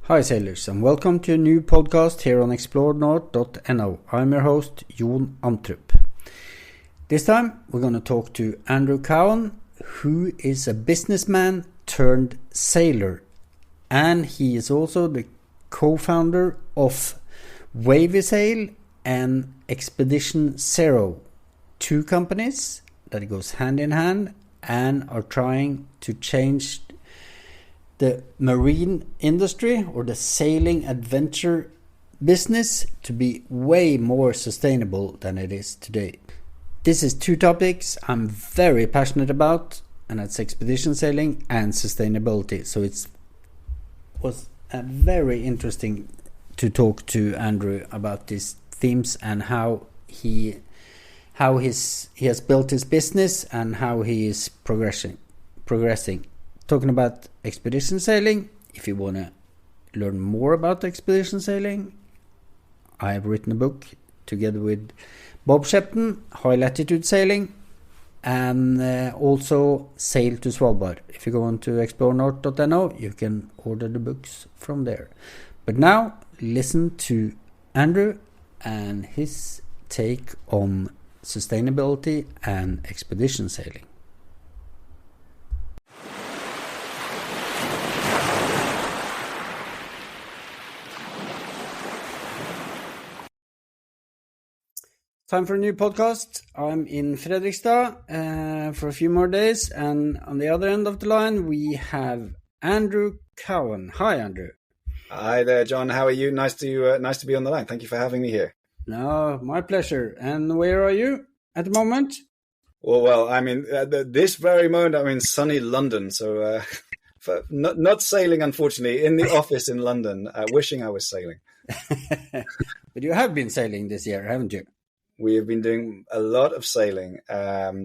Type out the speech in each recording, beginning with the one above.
Hi sailors, and welcome to a new podcast here on explorenorth.no. I'm your host, Jon Antrup. This time we're going to talk to Andrew Cowen, who is a businessman turned sailor. And he is also the co-founder of Wavy Sail and Expedition Zero, two companies that goes hand in hand and are trying to change the marine industry or the sailing adventure business to be way more sustainable than it is today. This is two topics I'm very passionate about, and that's expedition sailing and sustainability. So it was very interesting to talk to Andrew about these themes and how he has built his business and how he is progressing. Talking about expedition sailing, if you want to learn more about expedition sailing, I have written a book together with Bob Shepton, High Latitude Sailing, and also Sail to Svalbard. If you go on to explorenorth.no, you can order the books from there. But now, listen to Andrew and his take on sustainability and expedition sailing. Time for a new podcast. I'm in Fredrikstad for a few more days, and on the other end of the line we have Andrew Cowen. Hi, Andrew. Hi there, John. How are you? Nice to be on the line. Thank you for having me here. No, my pleasure. And where are you at the moment? Well, I'm in this very moment. I'm in sunny London, so not sailing, unfortunately. In the office in London, wishing I was sailing. But you have been sailing this year, haven't you? We have been doing a lot of sailing.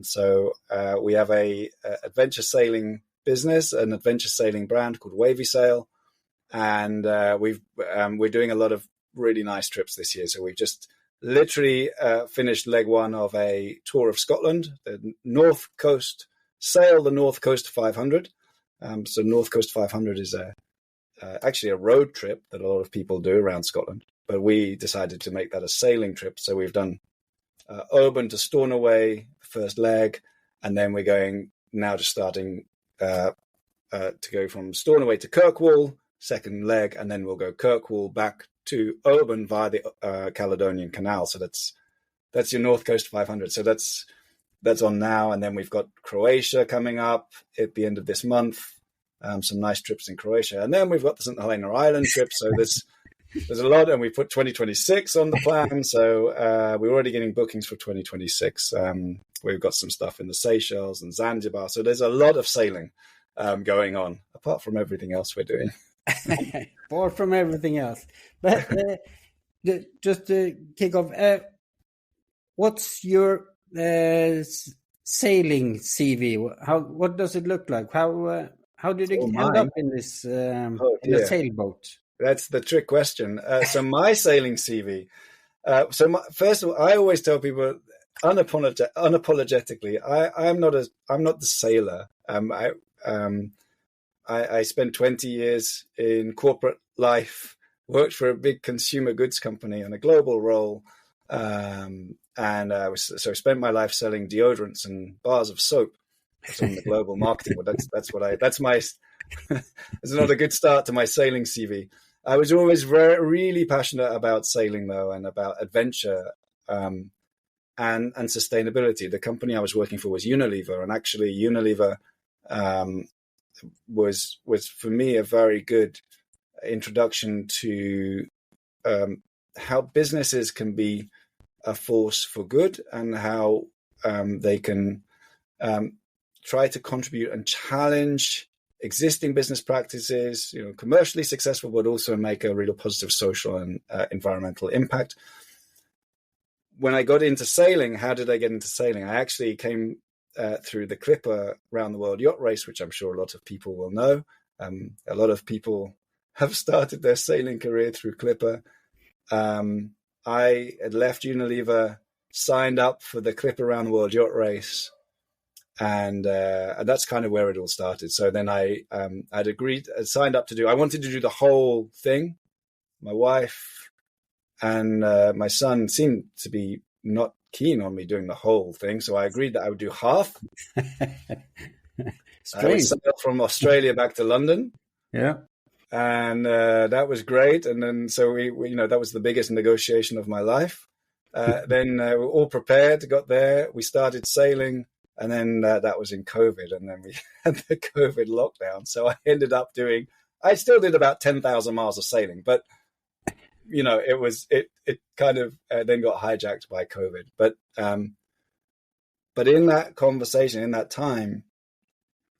So we have a adventure sailing business, an adventure sailing brand called Wavy Sail, and we're doing a lot of really nice trips this year. So we've just literally finished leg one of a tour of Scotland, the North Coast, Sail the North Coast 500. So North Coast 500 is actually a road trip that a lot of people do around Scotland, but we decided to make that a sailing trip. So we've done Oban to Stornoway, first leg, and then we're going now starting to go from Stornoway to Kirkwall, second leg, and then we'll go Kirkwall back to Oban via the Caledonian Canal. So that's your North Coast 500. So that's on now, and then we've got Croatia coming up at the end of this month. Some nice trips in Croatia, and then we've got the St Helena Island trip. So there's a lot, and we put 2026 on the plan. So we're already getting bookings for 2026. We've got some stuff in the Seychelles and Zanzibar. So there's a lot of sailing going on, apart from everything else we're doing. Apart from everything else. But just to kick off, what's your sailing CV? What does it look like? How did it end up in this in a sailboat? That's the trick question. So my sailing CV. First of all, I always tell people unapologetically, I'm not the sailor. I spent 20 years in corporate life, worked for a big consumer goods company on a global role, and I spent my life selling deodorants and bars of soap. So in the global marketing. Well, that's my. It's not a good start to my sailing CV. I was always really passionate about sailing, though, and about adventure and sustainability. The company I was working for was Unilever, and actually Unilever was for me a very good introduction to how businesses can be a force for good and how they can try to contribute and challenge existing business practices, commercially successful, but also make a real positive social and environmental impact. When I got into sailing, how did I get into sailing? I actually came through the Clipper Round the World Yacht Race, which I'm sure a lot of people will know. A lot of people have started their sailing career through Clipper. I had left Unilever, signed up for the Clipper Round the World Yacht Race, And that's kind of where it all started. So then I'd signed up I wanted to do the whole thing. My wife and my son seemed to be not keen on me doing the whole thing. So I agreed that I would do half. I would sail from Australia back to London. Yeah. And that was great. And then, so we that was the biggest negotiation of my life. Then we were all prepared, got there, we started sailing. And then that was in COVID, and then we had the COVID lockdown. So I still did about 10,000 miles of sailing, but it kind of then got hijacked by COVID. But in that conversation, in that time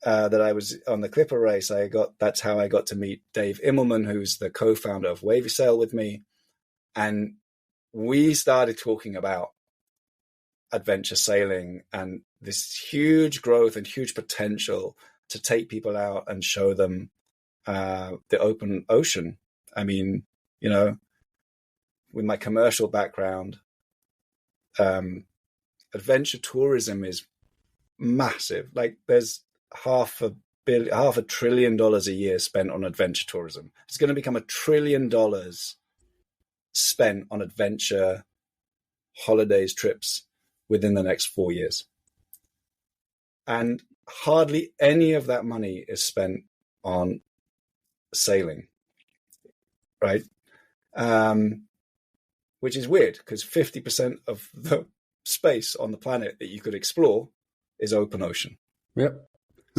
that I was on the Clipper race, that's how I got to meet Dave Immelman, who's the co-founder of Wavy Sail with me. And we started talking about adventure sailing and this huge growth and huge potential to take people out and show them the open ocean. I mean, with my commercial background, adventure tourism is massive. Like there's $500 billion a year spent on adventure tourism. It's going to become $1 trillion spent on adventure holidays, trips within the next 4 years. And hardly any of that money is spent on sailing, right? Which is weird because 50% of the space on the planet that you could explore is open ocean. Yep.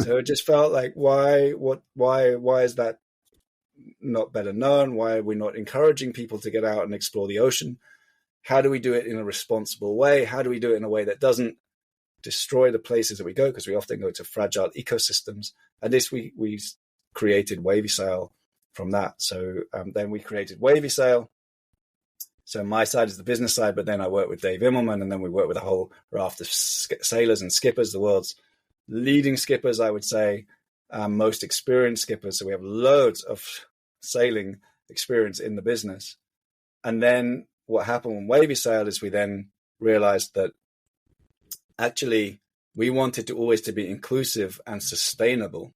So it just felt like, why is that not better known? Why are we not encouraging people to get out and explore the ocean? How do we do it in a responsible way? How do we do it in a way that doesn't destroy the places that we go? Because we often go to fragile ecosystems. And this, we created Wavy Sail from that. So then we created Wavy Sail. So my side is the business side, but then I work with Dave Immelman, and then we work with a whole raft of sailors and skippers, the world's leading skippers, I would say, most experienced skippers. So we have loads of sailing experience in the business. And then what happened when Wavy Sail is we then realized that actually we wanted to always to be inclusive and sustainable.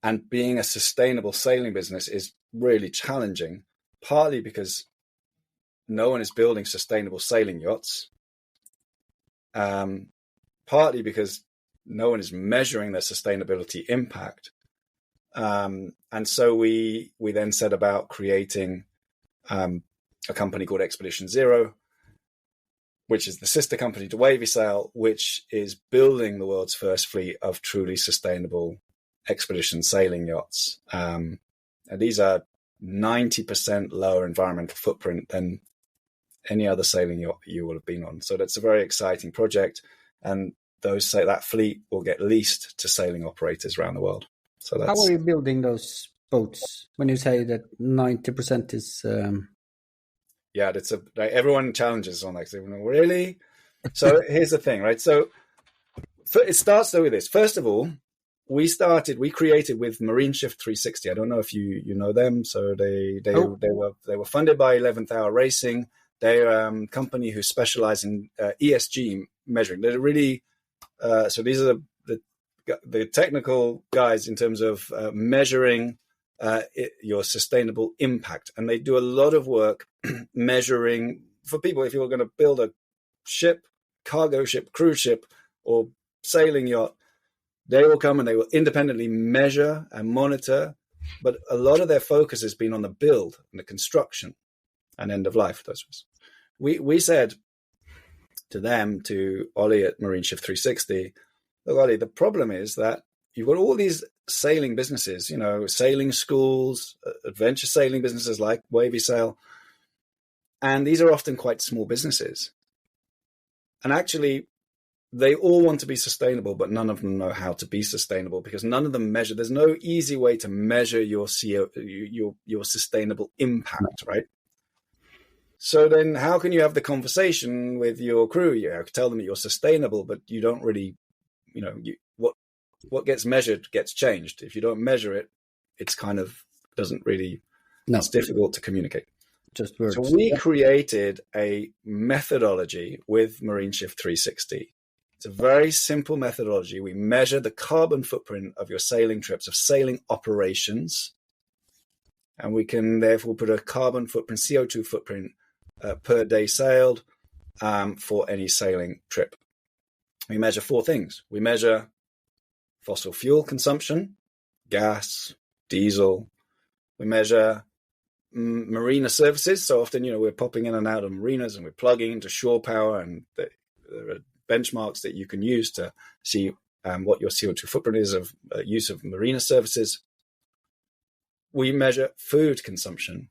And being a sustainable sailing business is really challenging, partly because no one is building sustainable sailing yachts, partly because no one is measuring their sustainability impact. And so we then set about creating a company called Expedition Zero, which is the sister company to Wavy Sail, which is building the world's first fleet of truly sustainable expedition sailing yachts. And these are 90% lower environmental footprint than any other sailing yacht you will have been on. So that's a very exciting project. And that fleet will get leased to sailing operators around the world. So that's... How are you building those boats when you say that 90% is... Yeah, that's everyone challenges on that. Really? So here's the thing, right? So it starts though with this. First of all, we created with Marine Shift 360. I don't know if you know them. So they were funded by 11th Hour Racing. They're a company who specialize in ESG measuring. They're really so these are the technical guys in terms of measuring your sustainable impact, and they do a lot of work measuring for people. If you're going to build a ship, cargo ship, cruise ship, or sailing yacht, they will come and they will independently measure and monitor. But a lot of their focus has been on the build and the construction and end of life. We said to them, to Ollie at Marine Shift 360, look, Ollie, the problem is that you've got all these sailing businesses, sailing schools, adventure sailing businesses like Wavy Sail, and these are often quite small businesses. And actually, they all want to be sustainable, but none of them know how to be sustainable because none of them measure. There's no easy way to measure your sustainable impact, right? So then how can you have the conversation with your crew? You tell them that you're sustainable, but you don't really, what gets measured gets changed. If you don't measure it, it's kind of doesn't really, it's difficult to communicate. Just words. So we created a methodology with Marine Shift 360 It's a very simple methodology. We measure the carbon footprint of your sailing trips, of sailing operations, and we can therefore put a carbon footprint, CO2 footprint per day sailed for any sailing trip. We measure 4 things. We measure fossil fuel consumption, gas, diesel. We measure marina services. So often, we're popping in and out of marinas and we're plugging into shore power, and there are benchmarks that you can use to see what your CO2 footprint is of use of marina services. We measure food consumption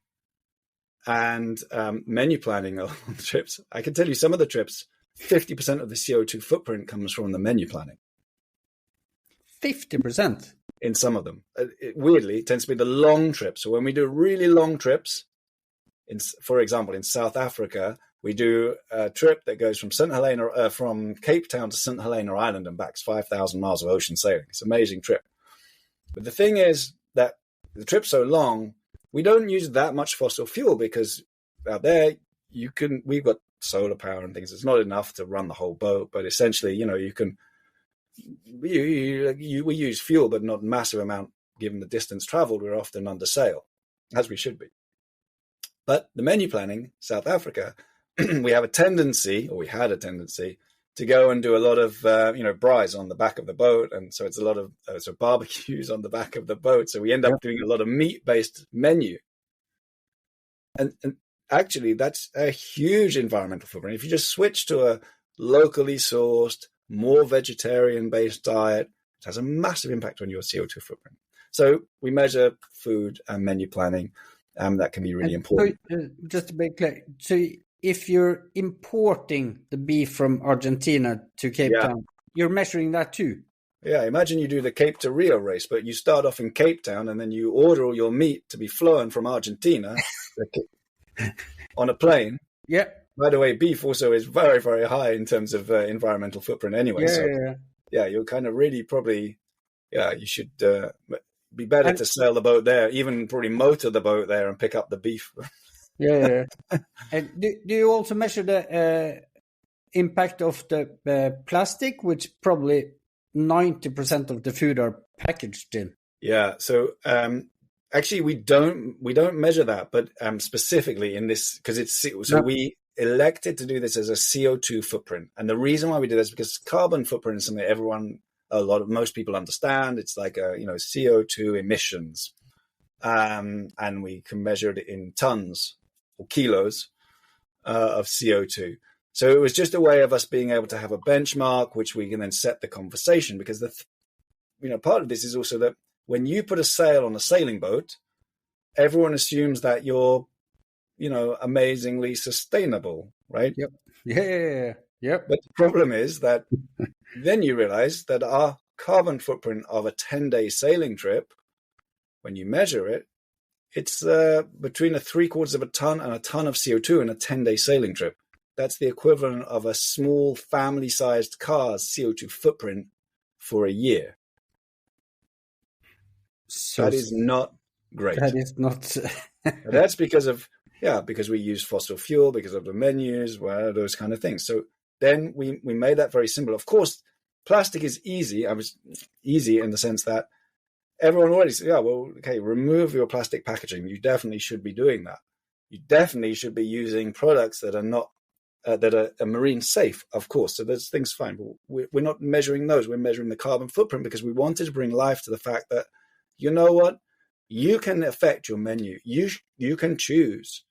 and menu planning on the trips. I can tell you some of the trips, 50% of the CO2 footprint comes from the menu planning. 50%? In some of them. Weirdly, it tends to be the long trips. So when we do really long trips, for example, in South Africa, we do a trip that goes from from Cape Town to St. Helena Island and back. It's 5,000 miles of ocean sailing. It's an amazing trip. But the thing is that the trip's so long, we don't use that much fossil fuel because out there, we've got solar power and things. It's not enough to run the whole boat, but essentially, we use fuel, but not massive amount given the distance traveled. We're often under sail, as we should be. But the menu planning, South Africa, we had a tendency to go and do a lot of braais on the back of the boat, and so it's a lot of barbecues on the back of the boat. So we end up doing a lot of meat-based menu, and actually that's a huge environmental footprint. If you just switch to a locally sourced, more vegetarian-based diet, it has a massive impact on your CO2 footprint. So we measure food and menu planning. That can be really important. So, just to be clear, so if you're importing the beef from Argentina to Cape Town, you're measuring that too? Yeah, imagine you do the Cape to Rio race, but you start off in Cape Town and then you order all your meat to be flown from Argentina on a plane. Yeah. By the way, beef also is very, very high in terms of environmental footprint anyway. You're kind of really probably, you should be better to sail the boat there, even probably motor the boat there and pick up the beef. And do you also measure the impact of the plastic, which probably 90% of the food are packaged in? Yeah, so actually we don't measure that, but specifically in this, because we elected to do this as a CO2 footprint. And the reason why we did this is because carbon footprint is something most people understand. It's like CO2 emissions. And we can measure it in tons or kilos of CO2. So it was just a way of us being able to have a benchmark, which we can then set the conversation. Because part of this is also that when you put a sail on a sailing boat, everyone assumes that you're amazingly sustainable, right? Yep. Yep. But the problem is that then you realize that our carbon footprint of a 10-day sailing trip, when you measure it, it's between 3/4 of a ton and a ton of CO2 in a 10-day sailing trip. That's the equivalent of a small family-sized car's CO2 footprint for a year. So that is not great. That is not. That's because we use fossil fuel, because of the menus, those kind of things. So then we made that very simple. Of course, plastic is easy. I was easy in the sense that everyone already said, remove your plastic packaging. You definitely should be doing that. You definitely should be using products that are not that are marine safe, of course. So those things fine. But we're not measuring those. We're measuring the carbon footprint because we wanted to bring life to the fact that, you know what, you can affect your menu. You can choose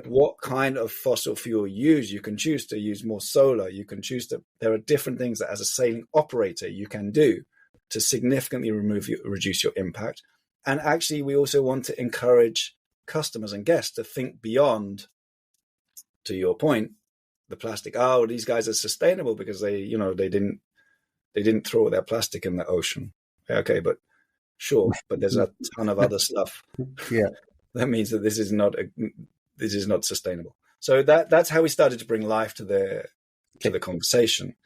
what kind of fossil fuel you use. You can choose to use more solar. You can choose to. There are different things that as a sailing operator you can do to significantly reduce your impact. And actually, we also want to encourage customers and guests to think beyond, to your point, the plastic. Oh, these guys are sustainable because they didn't throw their plastic in the ocean. Okay, but sure, but there's a ton of other stuff. Yeah, that means that this is not sustainable. So that's how we started to bring life to the conversation.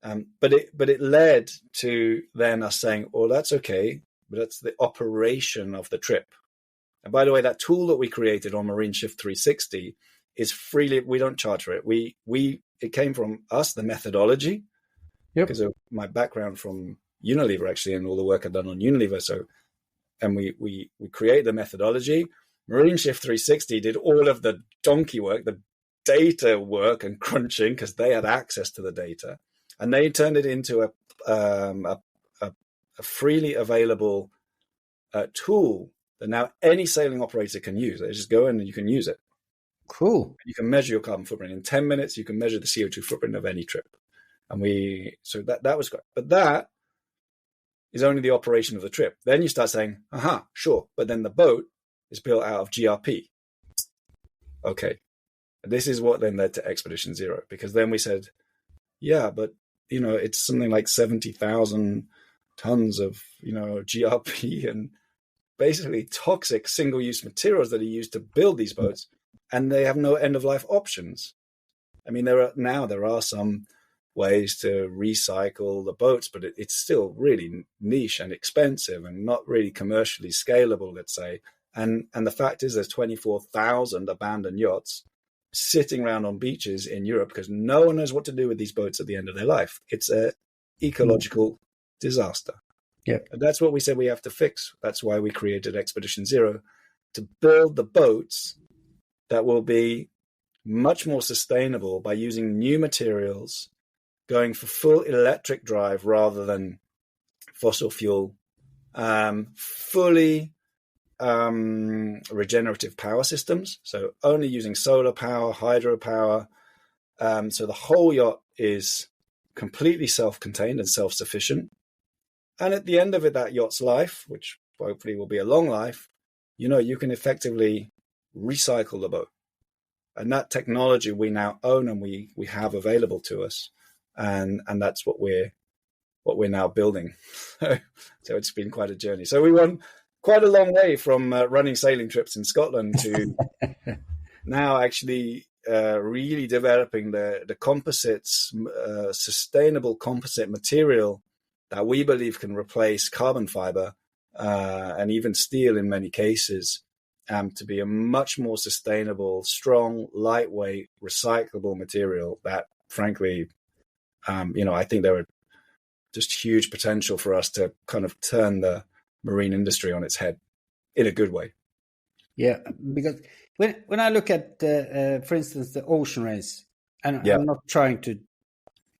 But it led to then us saying, "Oh, that's okay, but that's the operation of the trip." And by the way, that tool that we created on Marine Shift 360 is freely. We don't charge for it. It came from us, the methodology, Yep. because of my background from Unilever, actually, and all the work I've done on Unilever. So, and we created the methodology. Marine Shift 360 did all of the donkey work, the data work and crunching, because they had access to the data, and they turned it into a freely available tool that now any sailing operator can use. They just go in and you can use it. Cool. You can measure your carbon footprint in 10 minutes. You can measure the CO2 footprint of any trip. And so that was great. But that is only the operation of the trip. Then you start saying, sure. But then the boat is built out of GRP. Okay. This is what then led to Expedition Zero, because then we said, yeah, but it's something like 70,000 tons of, GRP and basically toxic single-use materials that are used to build these boats, and they have no end-of-life options. I mean, there are some ways to recycle the boats, but it's still really niche and expensive and not really commercially scalable, let's say. And the fact is there's 24,000 abandoned yachts sitting around on beaches in Europe because no one knows what to do with these boats at the end of their life. It's an ecological disaster. Yeah. And that's what we said we have to fix. That's why we created Expedition Zero, to build the boats that will be much more sustainable by using new materials, going for full electric drive rather than fossil fuel, fully regenerative power systems. So only using solar power, hydropower. So the whole yacht is completely self-contained and self-sufficient. And at the end of it, that yacht's life, which hopefully will be a long life, you can effectively recycle the boat. And that technology we now own and we have available to us. And that's what we're now building. So it's been quite a journey. So we went quite a long way from running sailing trips in Scotland to now actually really developing the composites, sustainable composite material that we believe can replace carbon fiber and even steel in many cases, to be a much more sustainable, strong, lightweight, recyclable material that, frankly, I think there are just huge potential for us to kind of turn the marine industry on its head in a good way. Yeah, because when I look at, for instance, the ocean race, and I'm not trying to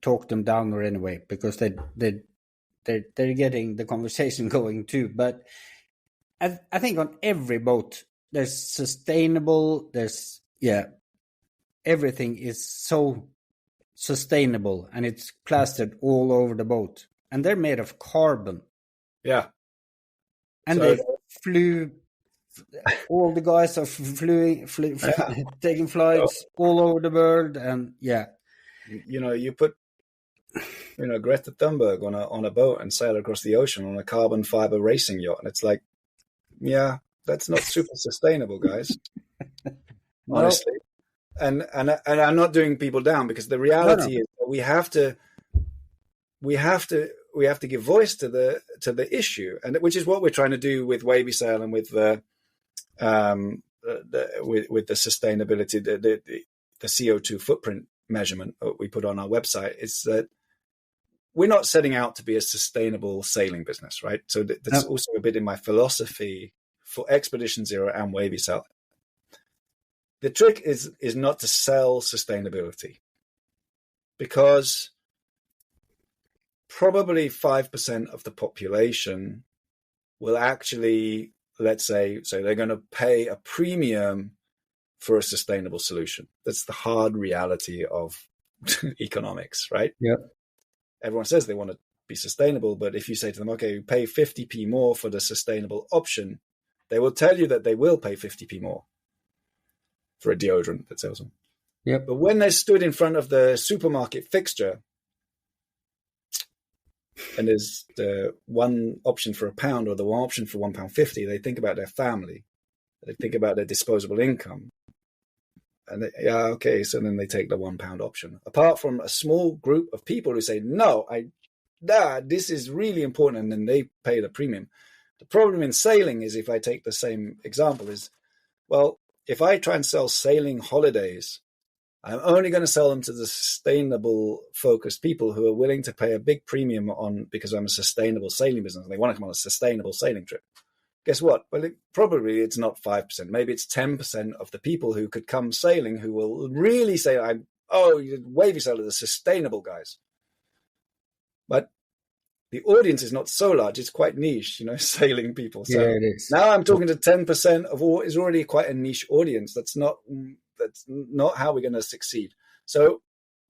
talk them down or anyway, because they're getting the conversation going too. But I think on every boat there's sustainable. Everything is so sustainable, and it's plastered all over the boat, and they're made of carbon. Yeah, and they flew. All the guys are taking flights all over the world, and you put Greta Thunberg on a boat and sail across the ocean on a carbon fiber racing yacht, and it's like, that's not super sustainable, guys. Honestly, and I'm not doing people down, because the reality is that we have to give voice to the issue, and which is what we're trying to do with Wavy Sail and with the sustainability, the CO2 footprint measurement that we put on our website. Is that we're not setting out to be a sustainable sailing business, right? So that's also a bit in my philosophy for Expedition Zero and Wavy Sail. The trick is not to sell sustainability, because probably 5% of the population will actually, let's say, so they're going to pay a premium for a sustainable solution. That's the hard reality of economics, right? Yeah. Everyone says they want to be sustainable, but if you say to them, okay, you pay 50p more for the sustainable option, they will tell you that they will pay 50p more for a deodorant that sells them. Yep. But when they stood in front of the supermarket fixture, and there's the one option for £1 or the one option for £1.50, they think about their family. They think about their disposable income. And so then they take the £1 option. Apart from a small group of people who say, no, this is really important, and then they pay the premium. The problem in sailing is, if I take the same example, is, well, if I try and sell sailing holidays I'm only going to sell them to the sustainable focused people who are willing to pay a big premium on because I'm a sustainable sailing business. They want to come on a sustainable sailing trip. Guess what? Well, probably it's not 5%. Maybe it's 10% of the people who could come sailing who will really say, Wavy Sail are the sustainable guys. But the audience is not so large. It's quite niche, sailing people. So yeah, it is. Now I'm talking to 10% of all is already quite a niche audience. That's not how we're going to succeed. So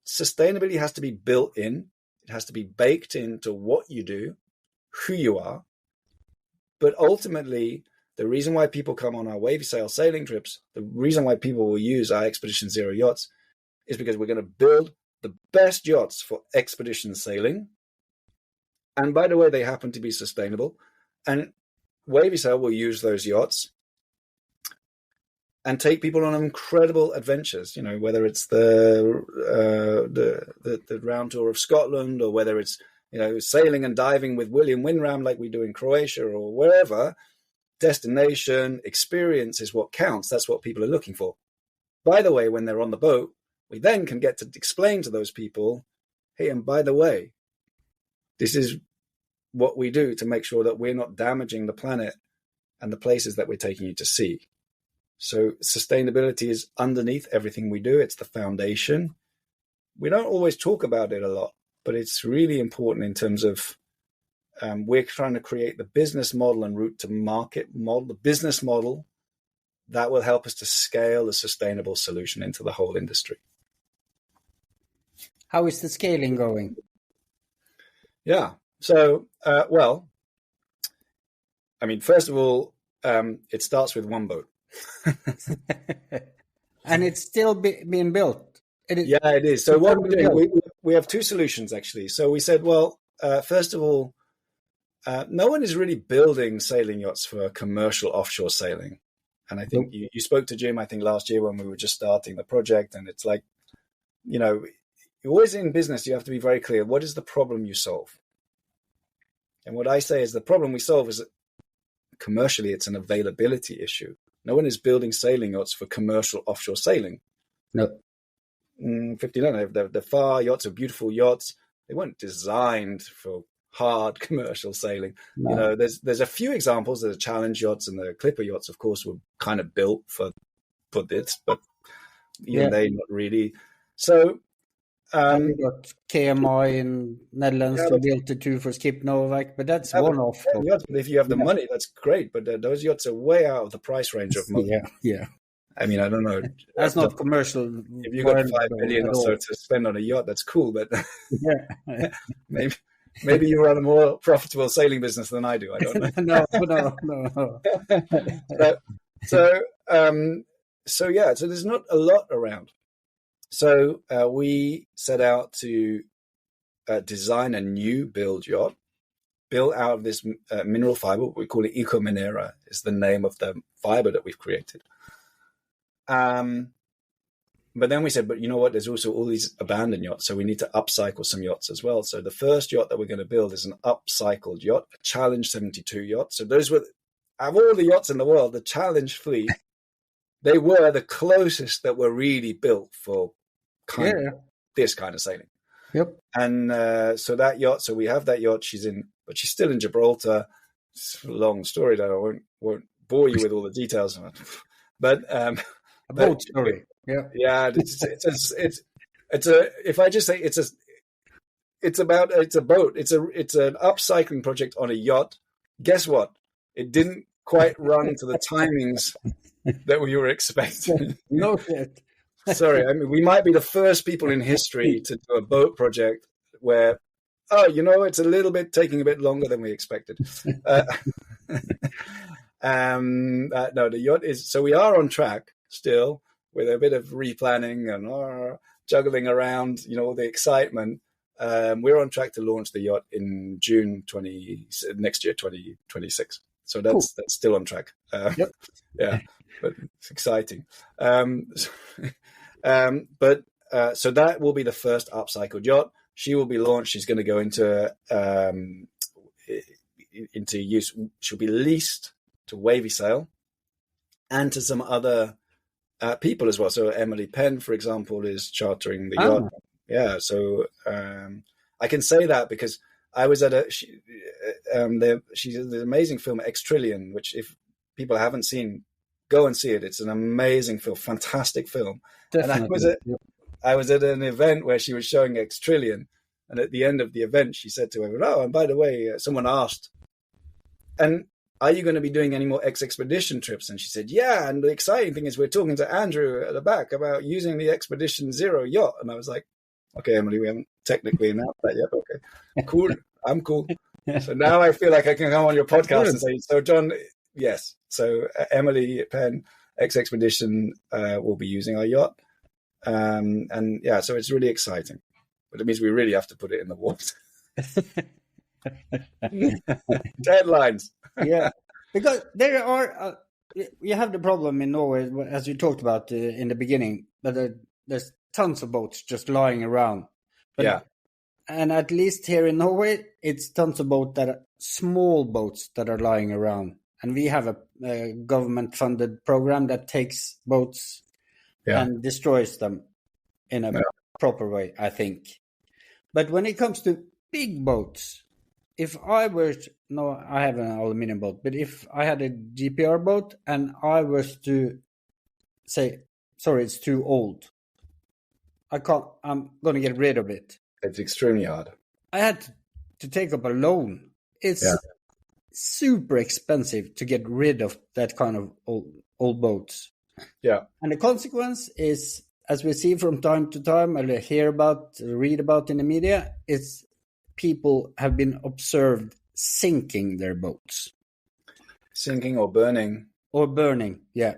sustainability has to be built in. It has to be baked into what you do, who you are. But ultimately, the reason why people come on our Wavy Sail sailing trips, the reason why people will use our Expedition Zero yachts is because we're going to build the best yachts for expedition sailing. And by the way, they happen to be sustainable. And Wavy Sail will use those yachts and take people on incredible adventures, whether it's the round tour of Scotland, or whether it's, sailing and diving with William Winram like we do in Croatia or wherever. Destination, experience is what counts. That's what people are looking for. By the way, when they're on the boat, we then can get to explain to those people, hey, and by the way, this is what we do to make sure that we're not damaging the planet and the places that we're taking you to see. So sustainability is underneath everything we do. It's the foundation. We don't always talk about it a lot, but it's really important in terms of we're trying to create the business model and route to market model, the business model that will help us to scale the sustainable solution into the whole industry. How is the scaling going? Yeah. So, first of all, it starts with one boat. And it's still being built. Yeah, it is. So what we're doing, we have two solutions, actually. So we said, first of all, no one is really building sailing yachts for commercial offshore sailing. And I think you spoke to Jim, I think last year when we were just starting the project. And it's like, you're always in business, you have to be very clear. What is the problem you solve? And what I say is the problem we solve is commercially, it's an availability issue. No one is building sailing yachts for commercial offshore sailing. No. 59, the Far yachts are beautiful yachts. They weren't designed for hard commercial sailing. No. There's a few examples. The challenge yachts and the clipper yachts, of course, were kind of built for this, but even they not really. So we got KMI in Netherlands to build the two for Skip Novak, but that's one-off. Yachts, but if you have the money, that's great. But those yachts are way out of the price range of most. Yeah. I mean, I don't know. That's not commercial. If you got 5 billion or so to spend on a yacht, that's cool. But maybe you run a more profitable sailing business than I do. I don't know. No. So there's not a lot around. So we set out to design a new build yacht, built out of this mineral fiber. We call it Eco Minera, is the name of the fiber that we've created. But then we said, but you know what? There's also all these abandoned yachts, so we need to upcycle some yachts as well. So the first yacht that we're going to build is an upcycled yacht, a Challenge 72 yacht. So those were, of all the yachts in the world, the Challenge fleet, they were the closest that were really built for this kind of sailing. Yep. And so that yacht, so we have that yacht. She's still in Gibraltar. It's a long story that I won't bore you with all the details. But a boat story. Yeah. It's a if I just say it's a boat. It's an upcycling project on a yacht. Guess what? It didn't quite run to the timings that we were expecting. No shit. Sorry, I mean, we might be the first people in history to do a boat project where, it's a little bit taking a bit longer than we expected. No, the yacht is, so we are on track still with a bit of replanning and juggling around, all the excitement. We're on track to launch the yacht in June next year, 2026. So that's still on track. Yeah, but it's exciting. So that will be the first upcycled yacht. She will be launched. She's going to go into use. She'll be leased to Wavy Sail and to some other people as well. So Emily Penn, for example, is chartering the yacht. Yeah, so I can say that because I was at she's an amazing film, Expeditiion, which if people haven't seen, go and see it. It's an amazing film, fantastic film. Definitely. And I was at an event where she was showing Expeditiion, and at the end of the event, she said to everyone, "Oh, and by the way, someone asked, and are you going to be doing any more Expedition trips?" And she said, "Yeah, and the exciting thing is we're talking to Andrew at the back about using the Expedition Zero yacht." And I was like, "Okay, Emily, we haven't technically announced that yet. Okay, cool. I'm cool." So now I feel like I can come on your podcast and say, "So John, yes. So Emily Penn, Expedition, will be using our yacht." And yeah, so it's really exciting, but it means we really have to put it in the water. Deadlines. Yeah, because there are you have the problem in Norway, as you talked about in the beginning, that there's tons of boats just lying around. But, yeah, and at least here in Norway, it's tons of boats that are small boats that are lying around, and we have a government-funded program that takes boats and destroys them in a proper way, I think. But when it comes to big boats, if I were no, I have an aluminium boat, but if I had a GPR boat and I was to say, sorry, it's too old, I'm going to get rid of it. It's extremely hard. I had to take up a loan. It's super expensive to get rid of that kind of old boats. Yeah. And the consequence is, as we see from time to time, or read about in the media, it's people have been observed sinking their boats. Sinking or burning. Or burning, yeah.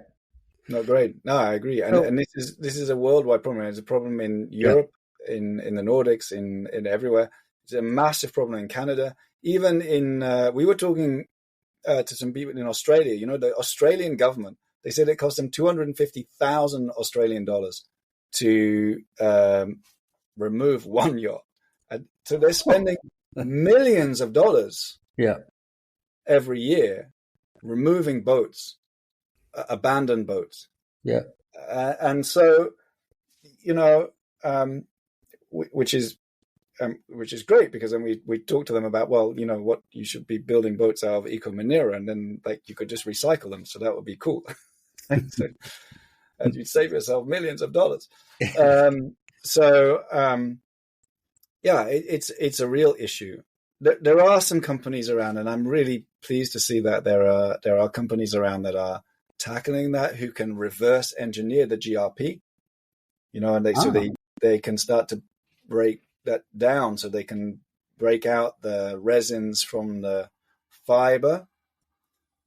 Not great. No, I agree. And this is a worldwide problem. It's a problem in Europe, in the Nordics, in everywhere. It's a massive problem in Canada. Even in, we were talking to some people in Australia. You know, the Australian government, they said it cost them 250,000 Australian dollars to remove one yacht. So they're spending millions of dollars every year removing boats, abandoned boats. Yeah. And so, you know, which is great, because then we talk to them about, well, you know, what you should be building boats out of Eco Manera, and then like you could just recycle them. So that would be cool. and you'd save yourself millions of dollars. Yeah, it's a real issue. There are some companies around, and I'm really pleased to see that there are companies around that are tackling that, who can reverse engineer the GRP, you know, and they can start to break that down, so they can break out the resins from the fiber.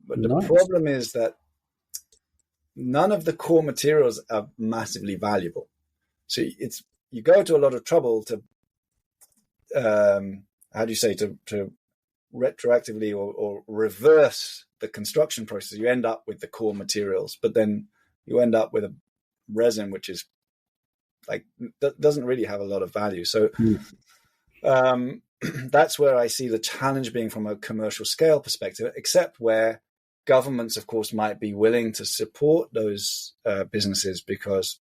But the problem is that none of the core materials are massively valuable. So you go to a lot of trouble to how do you say, to retroactively or reverse the construction process. You end up with the core materials, but then you end up with a resin which is like doesn't really have a lot of value. So that's where I see the challenge being from a commercial scale perspective, except where governments, of course, might be willing to support those businesses, because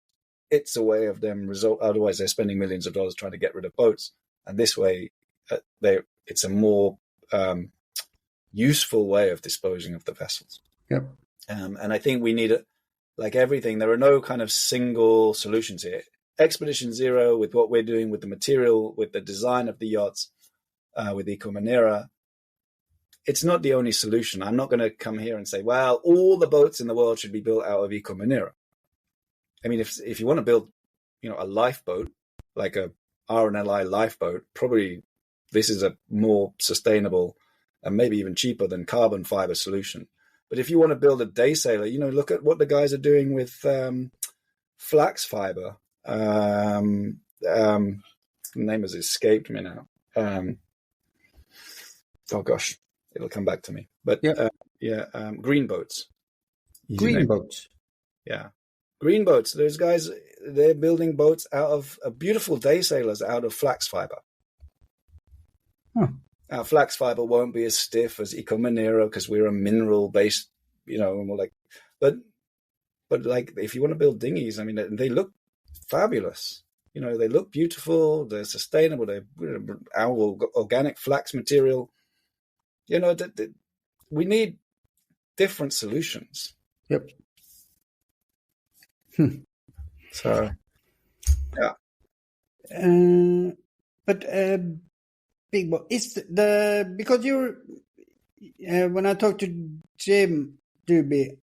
it's a way of them otherwise they're spending millions of dollars trying to get rid of boats. And this way, it's a more useful way of disposing of the vessels. Yep. And I think we need, like everything, there are no kind of single solutions here. Expedition Zero, with what we're doing with the material, with the design of the yachts, with Eco Manera, it's not the only solution. I'm not going to come here and say, well, all the boats in the world should be built out of Eco Manera. I mean, if you want to build, you know, a lifeboat, like a RNLI lifeboat, probably this is a more sustainable and maybe even cheaper than carbon fiber solution. But if you want to build a day sailor, you know, look at what the guys are doing with flax fiber. The name has escaped me now. Oh gosh, it'll come back to me. But green boats. Green boats. Yeah. Green boats. Those guys, they're building boats out of beautiful day sailors out of flax fiber. Our flax fiber won't be as stiff as Eco Manera because we're a mineral based, you know, and we're like, but but like if you want to build dinghies, I mean, they look fabulous. You know, they look beautiful. They're sustainable. They're our organic flax material. You know, we need different solutions. Yep. So, yeah. But Big Boy, is because you're when I talked to Jim Doobie,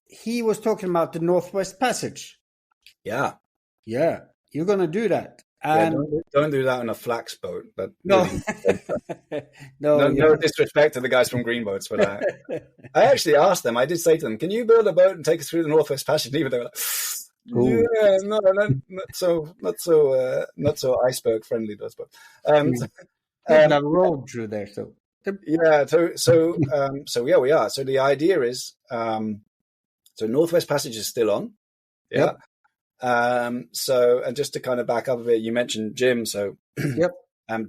he was talking about the Northwest Passage. Yeah. Yeah, you're gonna do that. Yeah, And don't do that on a flax boat. That no, really, no, no disrespect to the guys from Green Boats, but I actually asked them. I did say to them, "Can you build a boat and take us through the Northwest Passage?" And even they were like, "Yeah, no, not so iceberg friendly, those boats." That road through there, so yeah. So yeah, we are. So the idea is, so Northwest Passage is still on. Yeah. Yep. So, and just to kind of back up a bit, you mentioned Jim. So, yep.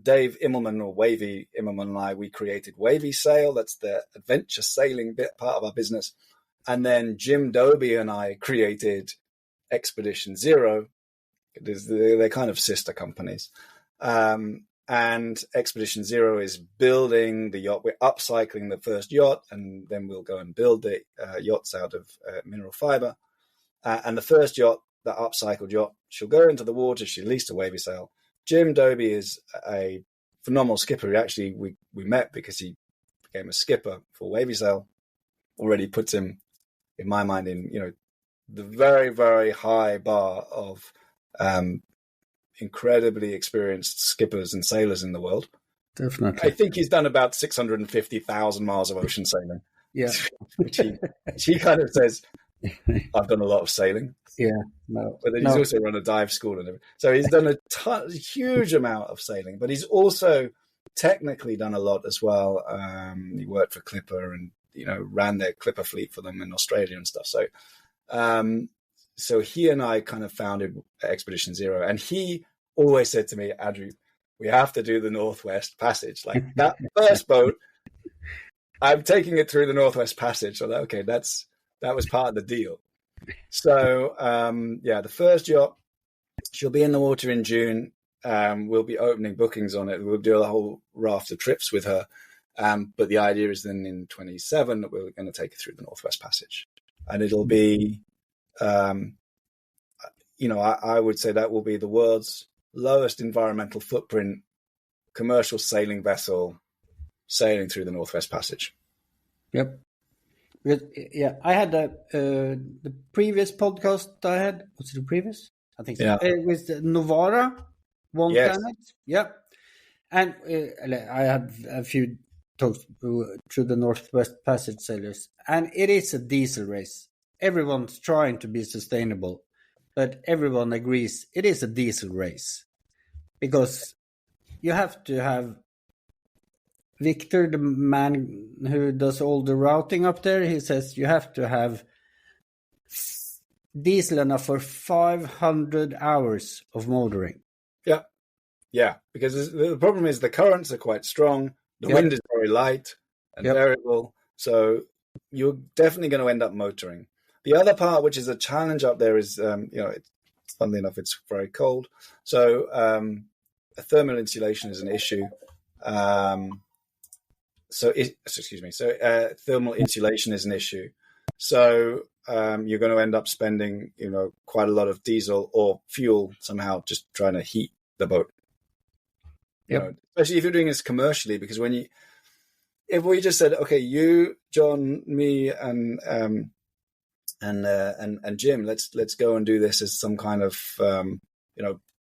Dave Immelman, or Wavy Immelman, and I, we created Wavy Sail. That's the adventure sailing bit part of our business. And then Jim Doby and I created Expedition Zero. They're kind of sister companies. And Expedition Zero is building the yacht. We're upcycling the first yacht, and then we'll go and build the yachts out of mineral fiber. And the first yacht, that upcycled yacht, she'll go into the water. She leased a Wavy Sail. Jim Doby is a phenomenal skipper. Actually, we met because he became a skipper for Wavy Sail. Already puts him, in my mind, in the very, very high bar of incredibly experienced skippers and sailors in the world. Definitely. I think he's done about 650,000 miles of ocean sailing. Yeah. which he kind of says, I've done a lot of sailing. Yeah, no. But then he's also run a dive school and everything. So he's done a huge amount of sailing, but he's also technically done a lot as well. He worked for Clipper and, ran their Clipper fleet for them in Australia and stuff. So, so he and I kind of founded Expedition Zero, and he always said to me, Andrew, we have to do the Northwest Passage. Like that first boat, I'm taking it through the Northwest Passage. So okay, that was part of the deal. So, the first yacht, she'll be in the water in June. We'll be opening bookings on it. We'll do a whole raft of trips with her. But the idea is then in 2027 that we're going to take her through the Northwest Passage. And it'll be, I would say that will be the world's lowest environmental footprint commercial sailing vessel sailing through the Northwest Passage. Yep. Yeah, I had the previous podcast I had. Was it the previous? I think so. Yeah. It was Novara, One Yes. Planet. Yeah. And I had a few talks through the Northwest Passage sailors. And it is a diesel race. Everyone's trying to be sustainable, but everyone agrees it is a diesel race. Because you have to have Victor, the man who does all the routing up there, he says you have to have diesel enough for 500 hours of motoring. Yeah, because the problem is the currents are quite strong, the wind is very light and variable, so you're definitely going to end up motoring. The other part, which is a challenge up there, is funnily enough, it's very cold, so thermal insulation is an issue. Thermal insulation is an issue. So you're going to end up spending, quite a lot of diesel or fuel somehow just trying to heat the boat. Especially if you're doing this commercially, because if we just said, okay, you, John, me, and Jim, let's go and do this as some kind of,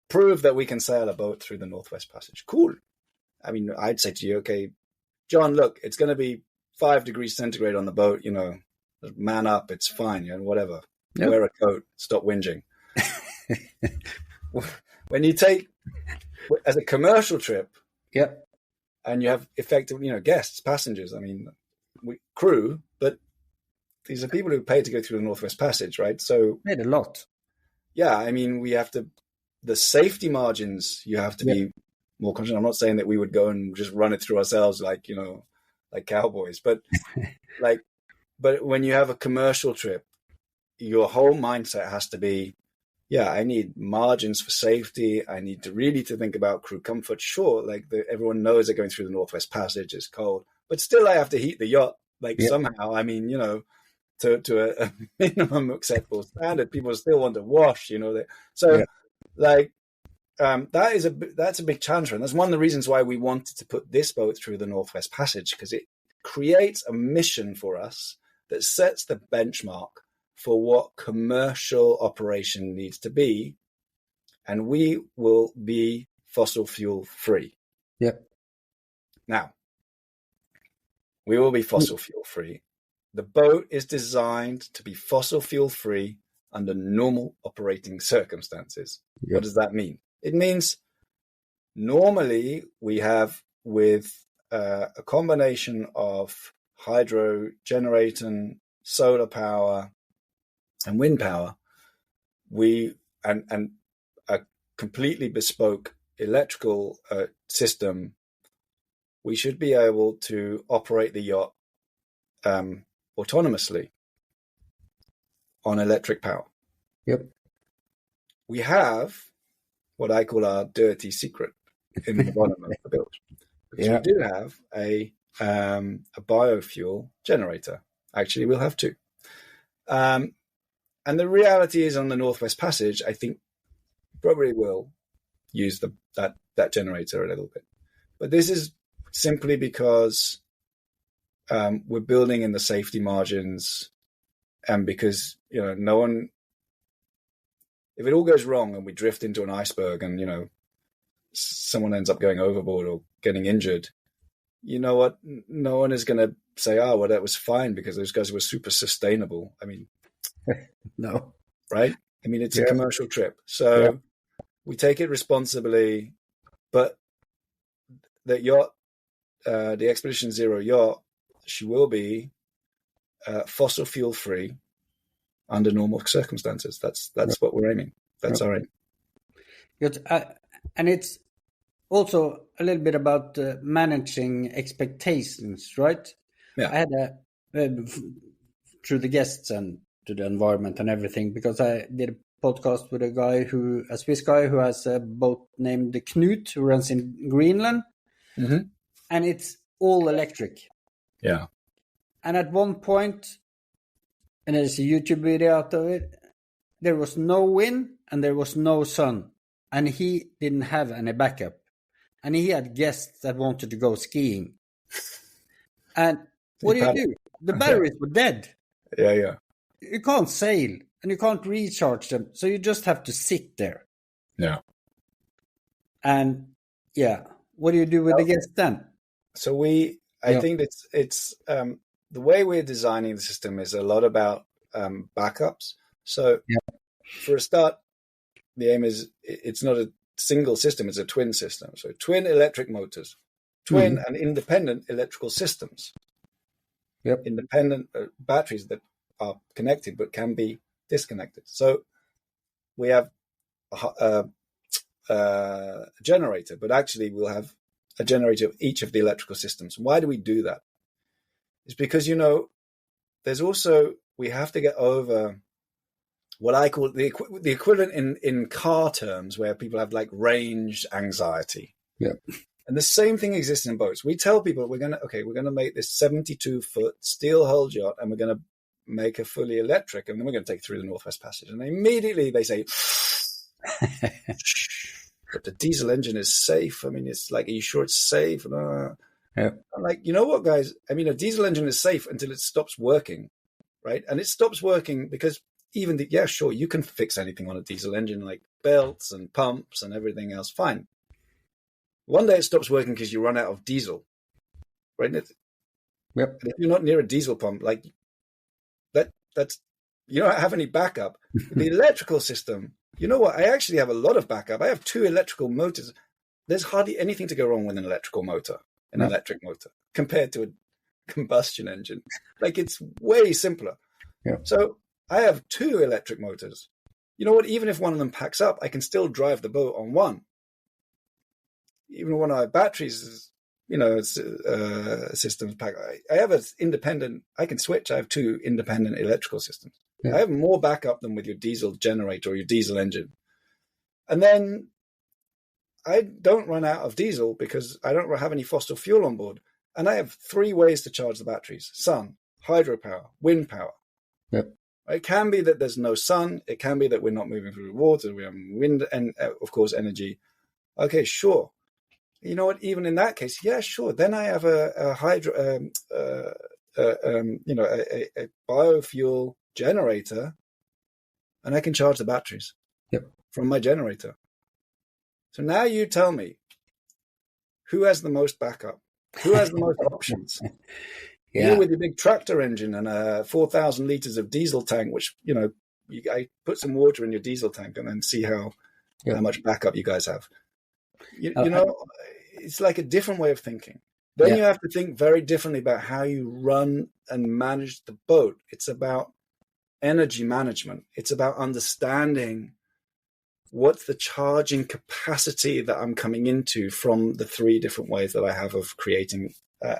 prove that we can sail a boat through the Northwest Passage. Cool. I mean, I'd say to you, okay, John, look, it's going to be 5 degrees centigrade on the boat, man up, it's fine, whatever. Yep. Wear a coat, stop whinging. When you take, as a commercial trip, and you have effective, guests, passengers, crew, but these are people who pay to go through the Northwest Passage, right? So paid a lot. Yeah, we have to, the safety margins, you have to be more conscious. I'm not saying that we would go and just run it through ourselves like cowboys, but but when you have a commercial trip, your whole mindset has to be, yeah, I need margins for safety. I need to really think about crew comfort. Sure, like everyone knows they're going through the Northwest Passage. It's cold, but still, I have to heat the yacht. Like somehow, I mean, to a minimum acceptable standard, people still want to wash. That's a big challenge for them. That's one of the reasons why we wanted to put this boat through the Northwest Passage, because it creates a mission for us that sets the benchmark for what commercial operation needs to be, and we will be fossil fuel free. Yep. Now, we will be fossil fuel free. The boat is designed to be fossil fuel free under normal operating circumstances. Yep. What does that mean? It means normally we have, with a combination of hydro generating, solar power, and wind power, and a completely bespoke electrical system, we should be able to operate the yacht autonomously on electric power. Yep. We have what I call our dirty secret in the bottom of the build. Because we do have a biofuel generator. Actually, we'll have two. And the reality is, on the Northwest Passage, I think probably will use that generator a little bit. But this is simply because we're building in the safety margins, and because no one. If it all goes wrong and we drift into an iceberg and someone ends up going overboard or getting injured, you know what? No one is going to say, "Oh, well, that was fine because those guys were super sustainable." I mean. No. Right? I mean, it's a commercial trip. So we take it responsibly, but the yacht, the Expedition Zero yacht, she will be fossil fuel free under normal circumstances. That's what we're aiming. That's our aim. Good. And it's also a little bit about managing expectations, right? Yeah. I had through the guests and to the environment and everything, because I did a podcast with a Swiss guy who has a boat named the Knut, who runs in Greenland, and it's all electric. Yeah. And at one point, and there's a YouTube video out of it, there was no wind and there was no sun, and he didn't have any backup, and he had guests that wanted to go skiing. And what do? The batteries were dead. Yeah. You can't sail and you can't recharge them, so you just have to sit there. Yeah. And what do you do with the guests then? So I think it's the way we're designing the system is a lot about backups. So for a start, the aim is it's not a single system; it's a twin system. So twin electric motors, twin and independent electrical systems. Yep. Independent batteries that are connected but can be disconnected. So we have a generator, but actually we'll have a generator of each of the electrical systems. Why do we do that? It's because, there's also, we have to get over what I call the equivalent in car terms, where people have like range anxiety. Yeah. And the same thing exists in boats. We tell people we're going to make this 72-foot steel hull yacht, and we're going to make a fully electric, and then we're going to take it through the Northwest Passage. And immediately they say, but the diesel engine is safe. I mean, it's like, are you sure it's safe? I'm like, you know what, guys? I mean, a diesel engine is safe until it stops working, right? And it stops working because even sure, you can fix anything on a diesel engine, like belts and pumps and everything else. Fine. One day it stops working because you run out of diesel, right? Yep. And if you're not near a diesel pump, like that's you don't have any backup. The electrical system, you know what? I actually have a lot of backup. I have two electrical motors. There's hardly anything to go wrong with an electric motor compared to a combustion engine. Like, it's way simpler. Yeah. So I have two electric motors. You know what? Even if one of them packs up, I can still drive the boat on one. Even one of my batteries is, systems pack. I have an independent. I can switch. I have two independent electrical systems. I have more backup than with your diesel generator or your diesel engine. And then I don't run out of diesel because I don't have any fossil fuel on board. And I have 3 ways to charge the batteries: sun, hydropower, wind power. Yep. It can be that there's no sun. It can be that we're not moving through water. We have wind and, of course, energy. Okay, sure. You know what? Even in that case, yeah, sure. Then I have a biofuel generator, and I can charge the batteries from my generator. So now you tell me, who has the most backup? Who has the most options? You with your big tractor engine and a 4,000 liters of diesel tank, which, I put some water in your diesel tank and then see how much backup you guys have. It's like a different way of thinking. Then you have to think very differently about how you run and manage the boat. It's about energy management. It's about understanding what's the charging capacity that I'm coming into from the 3 different ways that I have of creating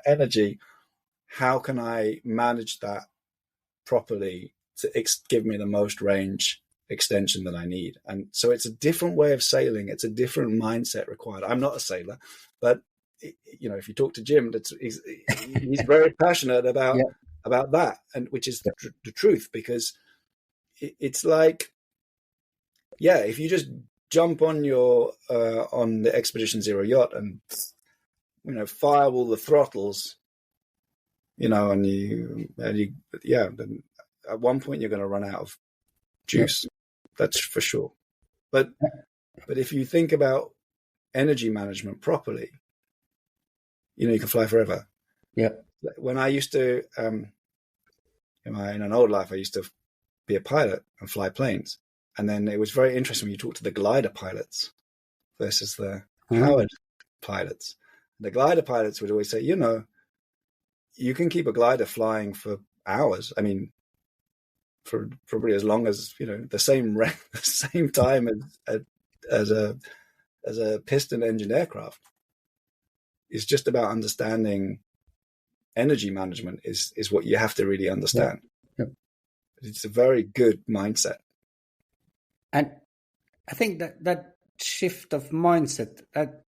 energy. How can I manage that properly to give me the most range extension that I need? And so it's a different way of sailing. It's a different mindset required. I'm not a sailor, but if you talk to Jim, he's very passionate about that, and which is the truth, because it's like, if you just jump on your on the Expedition Zero yacht and fire all the throttles, then at one point you're going to run out of juice. That's for sure. But if you think about energy management properly, you can fly forever. Yeah. When I used to, in an old life, I used to be a pilot and fly planes. And then it was very interesting when you talk to the glider pilots versus the powered pilots. The glider pilots would always say, you can keep a glider flying for hours. I mean, for probably as long as, the same time as a piston engine aircraft. It's just about understanding energy management is what you have to really understand. Yep. It's a very good mindset. And I think that shift of mindset, that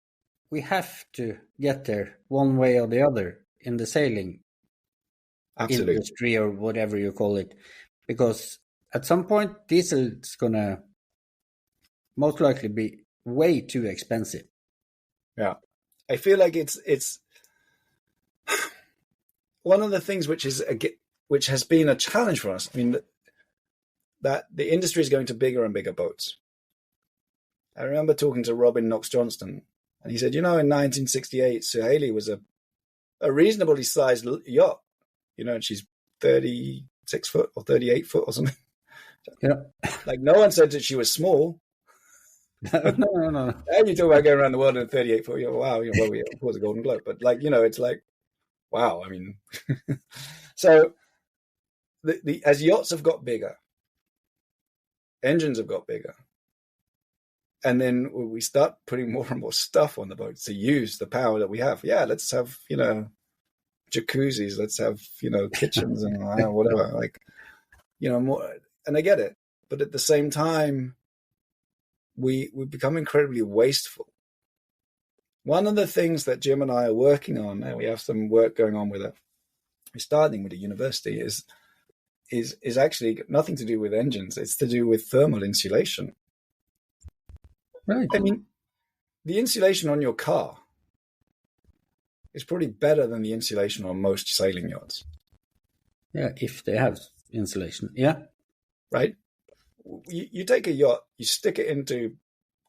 we have to get there one way or the other in the sailing industry, or whatever you call it, because at some point diesel is going to most likely be way too expensive. Yeah. I feel like it's one of the things which has been a challenge for us. I mean, that the industry is going to bigger and bigger boats. I remember talking to Robin Knox-Johnston, and he said, in 1968, Sir Haley was a reasonably sized yacht, and she's 36 foot or 38 foot or something. Yeah. Like, no one said that she was small. No. And you talk about going around the world in a 38 foot, wow, we of course a Golden Globe, but it's like, wow. I mean, so as yachts have got bigger, engines have got bigger, and then we start putting more and more stuff on the boat to use the power that we have. Yeah, let's have jacuzzis, let's have kitchens and whatever, more. And I get it, but at the same time, we become incredibly wasteful. One of the things that Jim and I are working on, and we have some work going on with it, we're starting with a university, is actually nothing to do with engines. It's to do with thermal insulation. Right. I mean, the insulation on your car is probably better than the insulation on most sailing yachts. Yeah, if they have insulation. Yeah. Right? You take a yacht, you stick it into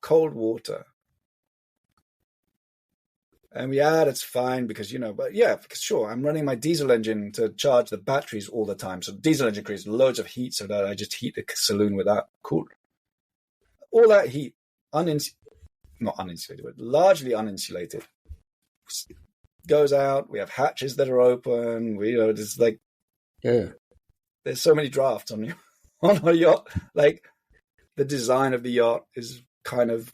cold water, and that's fine because, because sure, I'm running my diesel engine to charge the batteries all the time. So the diesel engine creates loads of heat so that I just heat the saloon with that cooler. All that heat, not uninsulated, but largely uninsulated, goes out. We have hatches that are open. It's like, there's so many drafts on a yacht. Like, the design of the yacht is kind of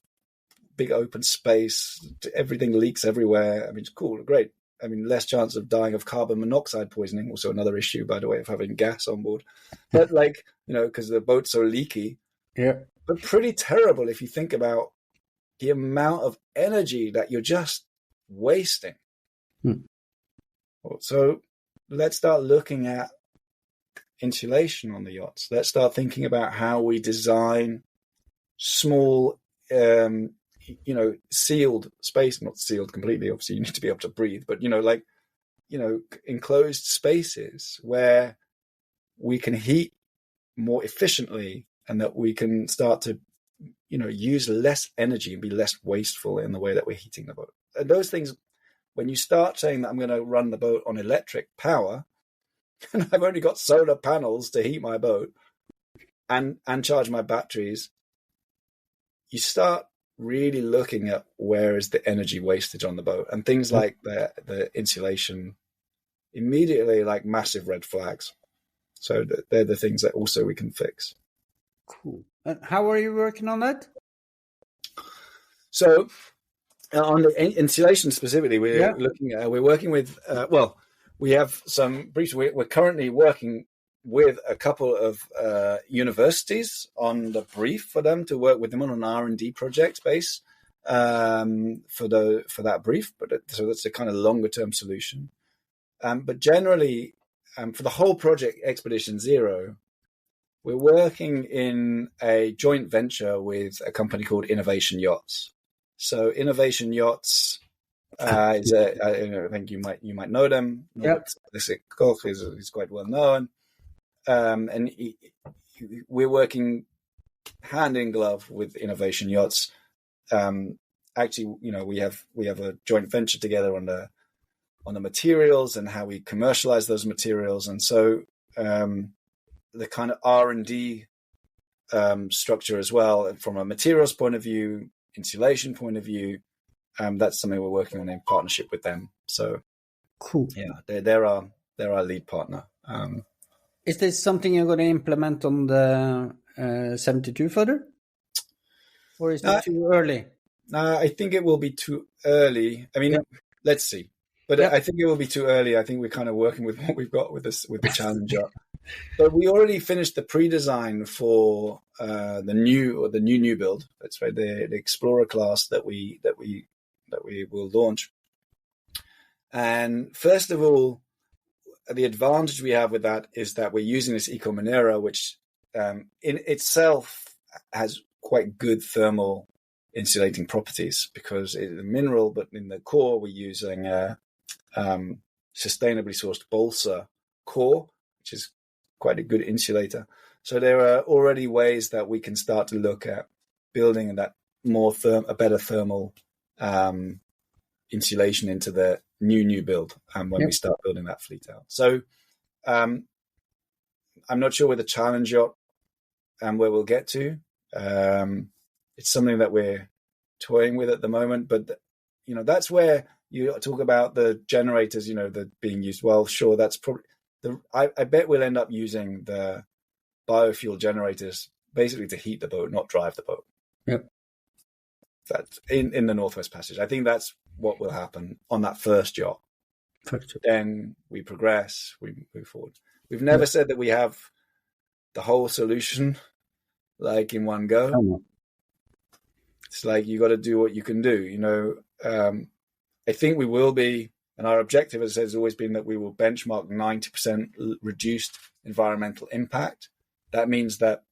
big open space. Everything leaks everywhere. I mean, it's cool, great. I mean, less chance of dying of carbon monoxide poisoning. Also another issue, by the way, of having gas on board. But like, because the boat's so leaky. Yeah. But pretty terrible if you think about the amount of energy that you're just wasting. So let's start looking at insulation on the yachts. Let's start thinking about how we design small, sealed space, not sealed completely. Obviously, you need to be able to breathe, but, enclosed spaces where we can heat more efficiently and that we can start to, use less energy and be less wasteful in the way that we're heating the boat. And those things, when you start saying that I'm going to run the boat on electric power, and I've only got solar panels to heat my boat and charge my batteries, you start really looking at where is the energy wastage on the boat, and things like the insulation immediately like massive red flags. So they're the things that also we can fix. Cool. And how are you working on that? So on the insulation specifically, we're working with, we have some briefs. We're currently working with a couple of universities on the brief for them to work with them on an R&D project base for that brief. So that's a kind of longer term solution. But generally, for the whole project Expedition Zero, we're working in a joint venture with a company called Innovation Yachts. So Innovation Yachts is I think you might know them. Yep. Koch is quite well known, and we're working hand in glove with Innovation Yachts. Actually, we have a joint venture together on the materials and how we commercialize those materials, and so the kind of R&D structure as well, from a materials point of view, insulation point of view, that's something we're working on in partnership with them. So cool. Yeah, they're our lead partner. Is this something you're going to implement on the 72 footer, or is it too early? I think it will be too early. I mean, let's see. But I think it will be too early. I think we're kind of working with what we've got with the Challenger. But we already finished the pre-design for the new build. That's right, the Explorer class that we will launch. And first of all, the advantage we have with that is that we're using this Eco Monera, which in itself has quite good thermal insulating properties because it's a mineral, but in the core we're using sustainably sourced balsa core, which is quite a good insulator. So there are already ways that we can start to look at building that a better thermal insulation into the new build when we start building that fleet out. So I'm not sure where the Challenge yacht and where we'll get to. It's something that we're toying with at the moment, but that's where you talk about the generators, that being used. Well, sure, that's probably I bet we'll end up using the biofuel generators basically to heat the boat, not drive the boat. Yep. That's in the Northwest Passage. I think that's what will happen on that first yacht. Then we progress, we move forward. We've never said that we have the whole solution like in one go. Oh. It's like you got to do what you can do. I think we will be, and our objective, as I said, has always been that we will benchmark 90% reduced environmental impact. That means that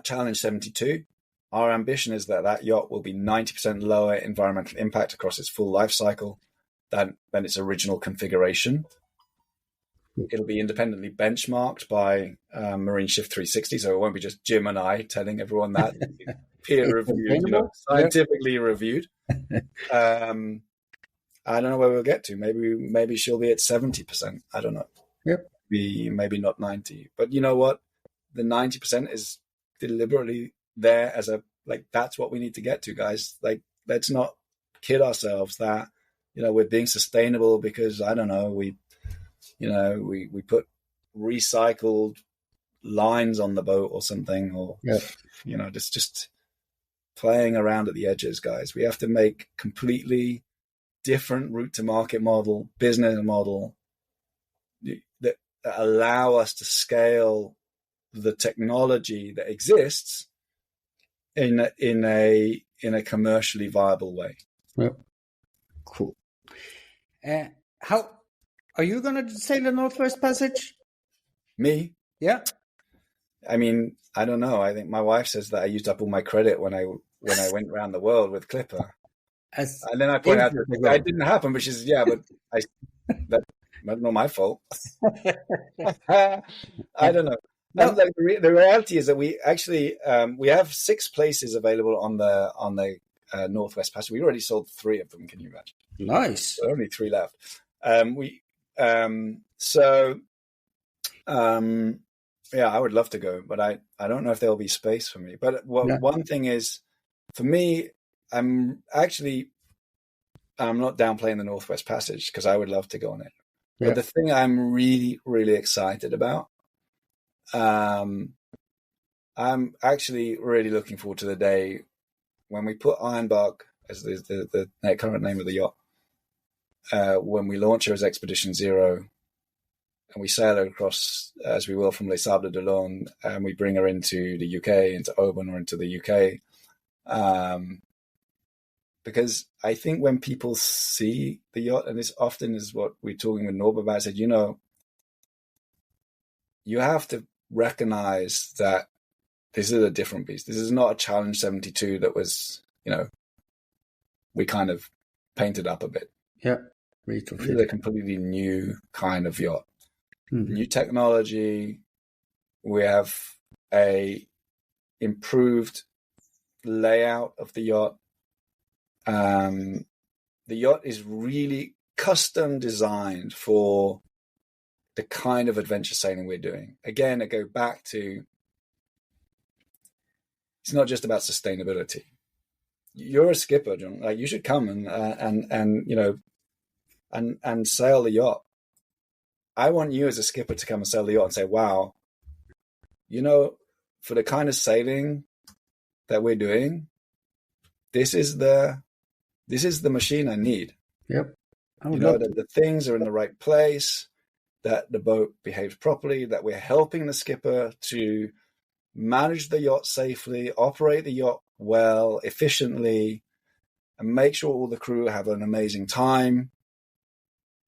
Challenge 72, our ambition is that yacht will be 90% lower environmental impact across its full life cycle than its original configuration. It'll be independently benchmarked by Marine Shift 360, so it won't be just Jim and I telling everyone that. Peer-reviewed, scientifically reviewed. I don't know where we'll get to. Maybe she'll be at 70%. I don't know. Yep. Maybe not 90. But you know what? The 90% is deliberately there as that's what we need to get to, guys. Let's not kid ourselves that, we're being sustainable because, I don't know, we put recycled lines on the boat or something, or, just playing around at the edges, guys. We have to make completely different route to market model, business model that allow us to scale the technology that exists in a commercially viable way. Yep. Cool. How are you going to sail the Northwest Passage? Me? Yeah. I mean, I don't know. I think my wife says that I used up all my credit when I went around the world with Clipper. And then I point out that it didn't happen, which is, that's not my fault. I don't know. No. And the reality is that we actually we have 6 places available on the Northwest Passage. We already sold 3 of them. Can you imagine? Nice. So only 3 left. I would love to go, but I don't know if there'll be space for me. But one thing is, for me, I'm not downplaying the Northwest Passage because I would love to go on it. Yeah. But the thing I'm really, really excited about, I'm actually really looking forward to the day when we put Ironbark as the current name of the yacht, when we launch her as Expedition Zero, and we sail her across, as we will, from Les Sables d'Olonne, and we bring her into the UK, into Oban or into the UK. Because I think when people see the yacht, and this often is what we're talking with Norbert about, I said, you have to recognize that this is a different beast. This is not a Challenge 72 that was, we kind of painted up a bit. Yeah. This is a completely new kind of yacht. Mm-hmm. New technology. We have a improved layout of the yacht. The yacht is really custom designed for the kind of adventure sailing we're doing. Again, I go back to, it's not just about sustainability. You're a skipper, John. Like, you should come and sail the yacht. I want you as a skipper to come and sail the yacht and say, wow, for the kind of sailing that we're doing, this is the machine I need. Yep. That the things are in the right place, that the boat behaves properly, that we're helping the skipper to manage the yacht safely, operate the yacht well, efficiently, and make sure all the crew have an amazing time.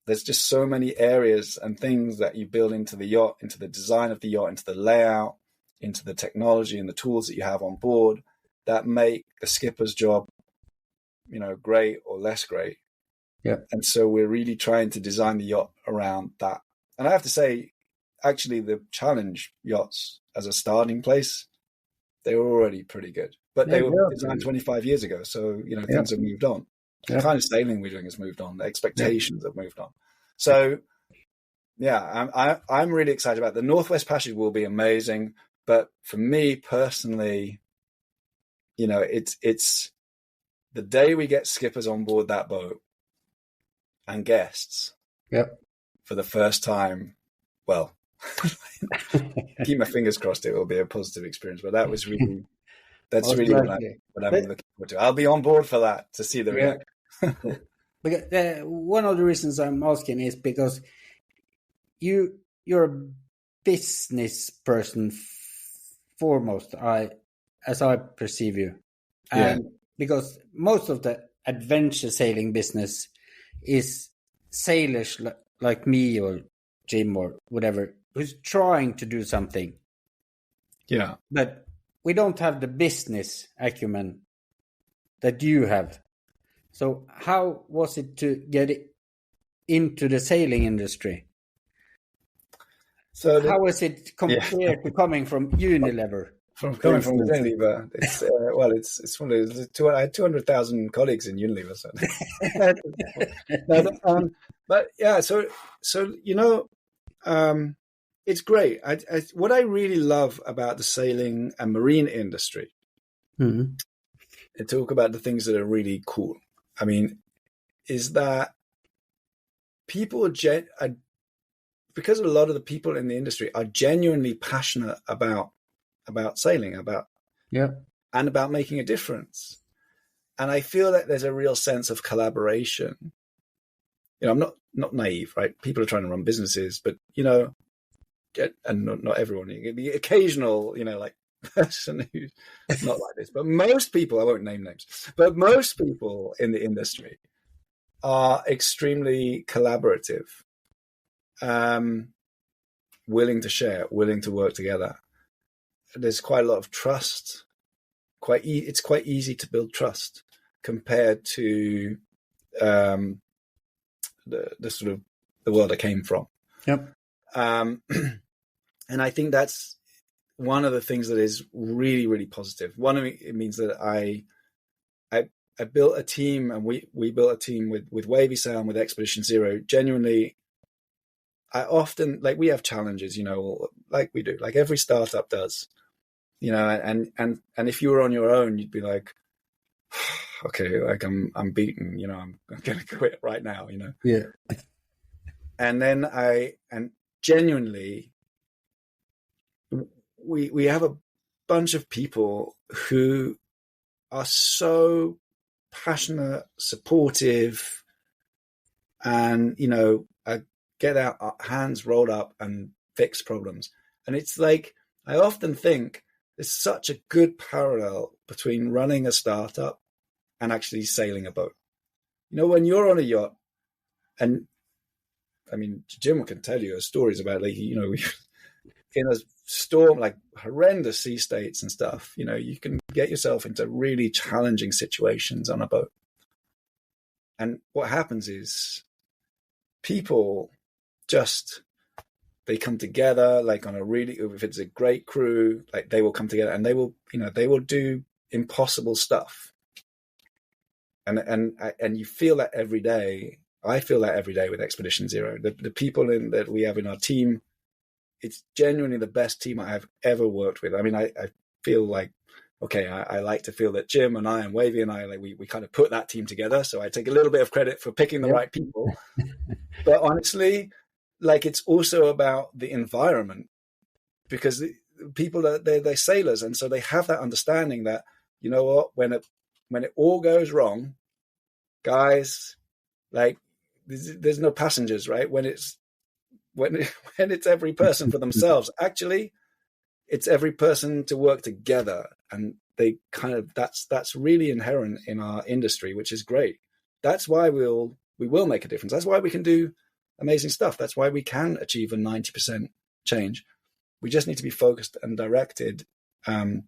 There's just so many areas and things that you build into the yacht, into the design of the yacht, into the layout, into the technology and the tools that you have on board that make the skipper's job, great or less great. Yeah. And so we're really trying to design the yacht around that. And I have to say, actually, the Challenge yachts as a starting place, they were already pretty good. But they were designed 25 years ago. So, things have moved on. The kind of sailing we're doing has moved on. The expectations have moved on. So, I'm really excited about it. The Northwest Passage will be amazing. But for me personally, it's the day we get skippers on board that boat and guests for the first time. Well, keep my fingers crossed it will be a positive experience. But that was really, that's really what I'm looking forward to. I'll be on board for that to see the reaction. Because one of the reasons I'm asking is because you're a business person foremost, as I perceive you, and because most of the adventure sailing business is sailors like me or Jim or whatever who's trying to do something. Yeah, but we don't have the business acumen that you have. So how was it to get into the sailing industry? So how is it compared to coming from Unilever? Coming from Unilever, it's one of those. I had 200,000 colleagues in Unilever. So. It's great. What I really love about the sailing and marine industry, and talk about the things that are really cool. I mean, is that people because a lot of the people in the industry are genuinely passionate about sailing, and about making a difference. And I feel that there's a real sense of collaboration I'm not naive, right? People are trying to run businesses, but and not everyone. You get the occasional, like person who's not like this. But most people, I won't name names, but most people in the industry are extremely collaborative, willing to share, willing to work together. There's quite a lot of trust. It's quite easy to build trust compared to the sort of the world I came from. Yep. And I think that's one of the things that is really, really positive. One of it means that I built a team, and we built a team with Wavy Sail and with Expedition Zero. Genuinely, I often, like, we have challenges, like we do, like every startup does, and if you were on your own, you'd be like, okay, like I'm beaten, I'm going to quit right now, Yeah. And then genuinely, we have a bunch of people who are so passionate, supportive, and get our hands rolled up and fix problems. And it's like, I often think there's such a good parallel between running a startup and actually sailing a boat. When you're on a yacht, and I mean, Jim can tell you stories about, like, in a storm, like horrendous sea states and stuff, you can get yourself into really challenging situations on a boat. And what happens is people they come together, like if it's a great crew, like they will come together and they will do impossible stuff. And you feel that every day. I feel that every day with Expedition Zero. The people that we have in our team, it's genuinely the best team I have ever worked with. I mean, I feel like, okay, I like to feel that Jim and I and Wavy and I, like, we kind of put that team together. So I take a little bit of credit for picking the right people. But honestly, like, it's also about the environment, because the people they're sailors, and so they have that understanding that, when it all goes wrong, guys, like, there's no passengers, right? When it's every person for themselves, actually, it's every person to work together, and they kind of that's really inherent in our industry, which is great. That's why we will make a difference. That's why we can do amazing stuff. That's why we can achieve a 90% change. We just need to be focused and directed, and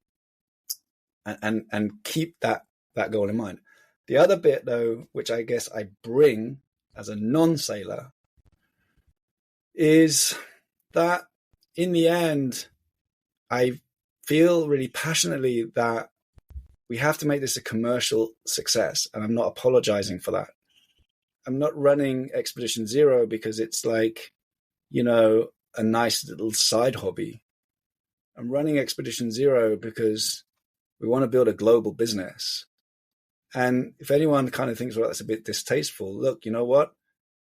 keep that goal in mind. The other bit, though, which I guess I bring as a non-sailor, is that in the end, I feel really passionately that we have to make this a commercial success, and I'm not apologizing for that. I'm not running Expedition Zero because it's like, a nice little side hobby. I'm running Expedition Zero because we want to build a global business. And if anyone kind of thinks, well, that's a bit distasteful, look, you know what?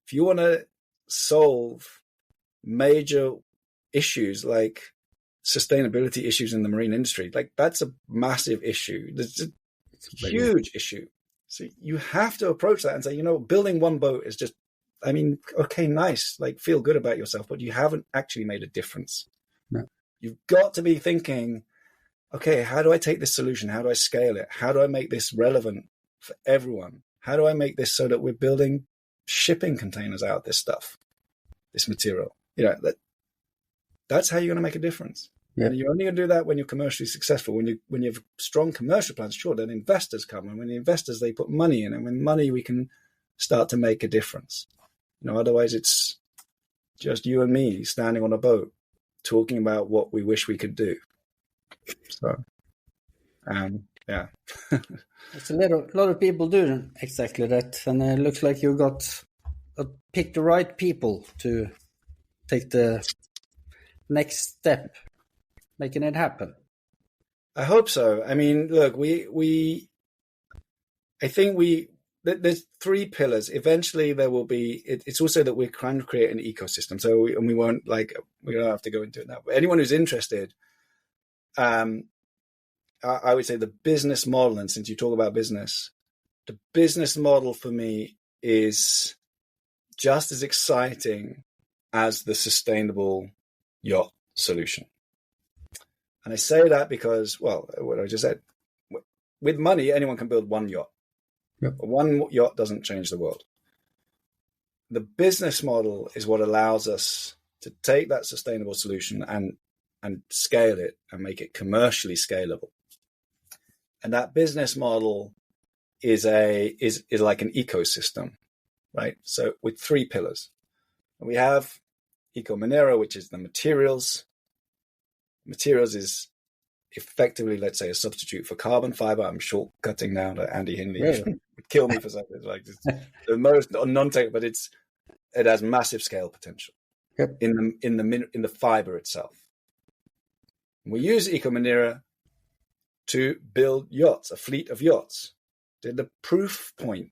If you want to solve major issues like sustainability issues in the marine industry, like, that's a massive issue. It's a huge issue. So you have to approach that and say, building one boat is just, I mean, okay, nice, like, feel good about yourself, but you haven't actually made a difference. No. You've got to be thinking, okay, how do I take this solution? How do I scale it? How do I make this relevant for everyone? How do I make this so that we're building shipping containers out of this stuff, this material? That's how you're going to make a difference. Yeah. And you're only going to do that when you're commercially successful. When you have strong commercial plans, sure, then investors come, and when the investors, they put money in, and with money we can start to make a difference. Otherwise it's just you and me standing on a boat talking about what we wish we could do. So, yeah. It's a lot of people do exactly that, and it looks like you got picked the right people to take the next step, making it happen. I hope so. I mean, look, I think there's three pillars. Eventually there will be, it's also that we're trying to create an ecosystem. So we don't have to go into it now, but anyone who's interested, I would say the business model, and since you talk about business, the business model for me is just as exciting as the sustainable yacht solution. And I say that because, well, what I just said, with money, anyone can build one yacht. Yep. One yacht doesn't change the world. The business model is what allows us to take that sustainable solution and scale it and make it commercially scalable. And that business model is like an ecosystem, right? So with 3 pillars. We have Ecominero, which is the materials. Materials is effectively, let's say, a substitute for carbon fiber. I'm shortcutting now to Andy Hindley. Yeah. Would kill me for saying this. Like, it's the most non-tech, but it has massive scale potential. Yep. in the fiber itself. We use Ecominero to build yachts, a fleet of yachts. They're the proof point.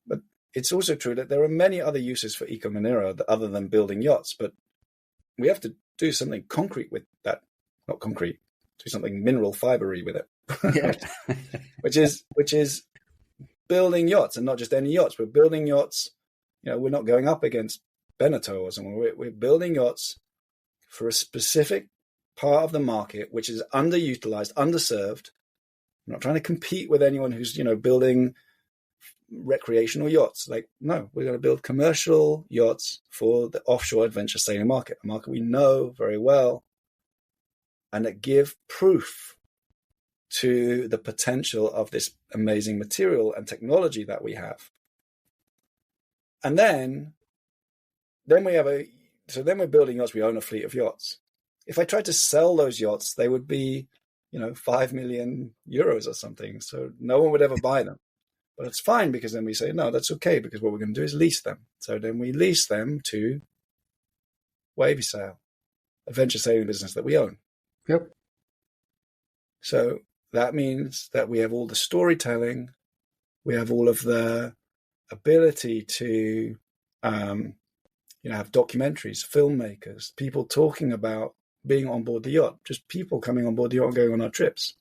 But it's also true that there are many other uses for Ecominero other than building yachts. But we have to do something concrete with that. Not concrete. Do something mineral fibery with it. Yeah. which is building yachts, and not just any yachts. We're building yachts. We're not going up against Beneteau or someone. We're building yachts for a specific part of the market which is underutilized, underserved. I'm not trying to compete with anyone who's building recreational yachts. Like, no, we're going to build commercial yachts for the offshore adventure sailing market, a market we know very well, and that give proof to the potential of this amazing material and technology that we have. And then we have then we're building yachts. We own a fleet of yachts. If I tried to sell those yachts, they would be, 5 million euros or something. So no one would ever buy them. But it's fine, because then we say, no, that's okay, because what we're going to do is lease them. So then we lease them to Wavy Sail, a venture sailing business that we own. Yep. So that means that we have all the storytelling, we have all of the ability to, have documentaries, filmmakers, people talking about being on board the yacht, just people coming on board the yacht and going on our trips.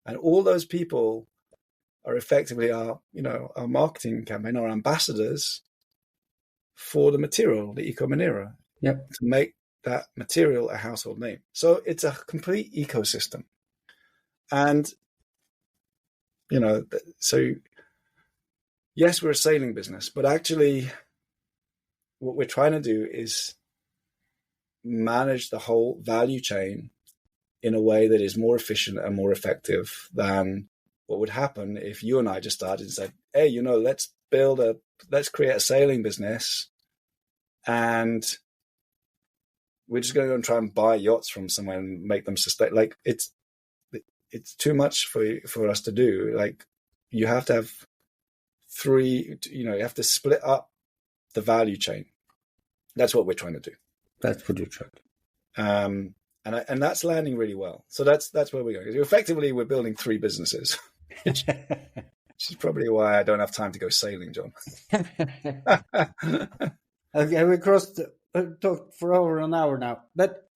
And all those people are effectively our marketing campaign, our ambassadors for the material, the Ecominero, Yep. to make that material a household name. So it's a complete ecosystem. And, so yes, we're a sailing business, but actually what we're trying to do is manage the whole value chain in a way that is more efficient and more effective than what would happen if you and I just started and said, hey, let's create a sailing business, and we're just going to go and try and buy yachts from somewhere and make them sustain. Like, it's too much for us to do. Like, you have to have you have to split up the value chain. That's what we're trying to do. That's what you're trying to. And that's landing really well. So that's where we're going. Effectively, we're building 3 businesses, which is probably why I don't have time to go sailing, John. Okay, we talked for over an hour now. But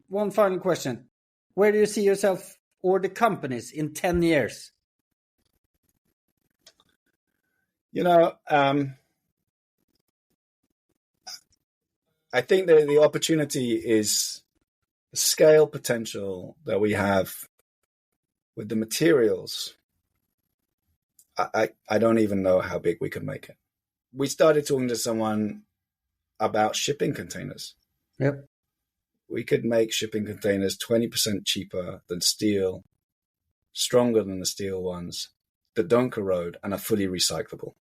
one final question. Where do you see yourself or the companies in 10 years? I think that the opportunity is the scale potential that we have with the materials. I don't even know how big we could make it. We started talking to someone about shipping containers. Yep. We could make shipping containers 20% cheaper than steel, stronger than the steel ones, that don't corrode and are fully recyclable.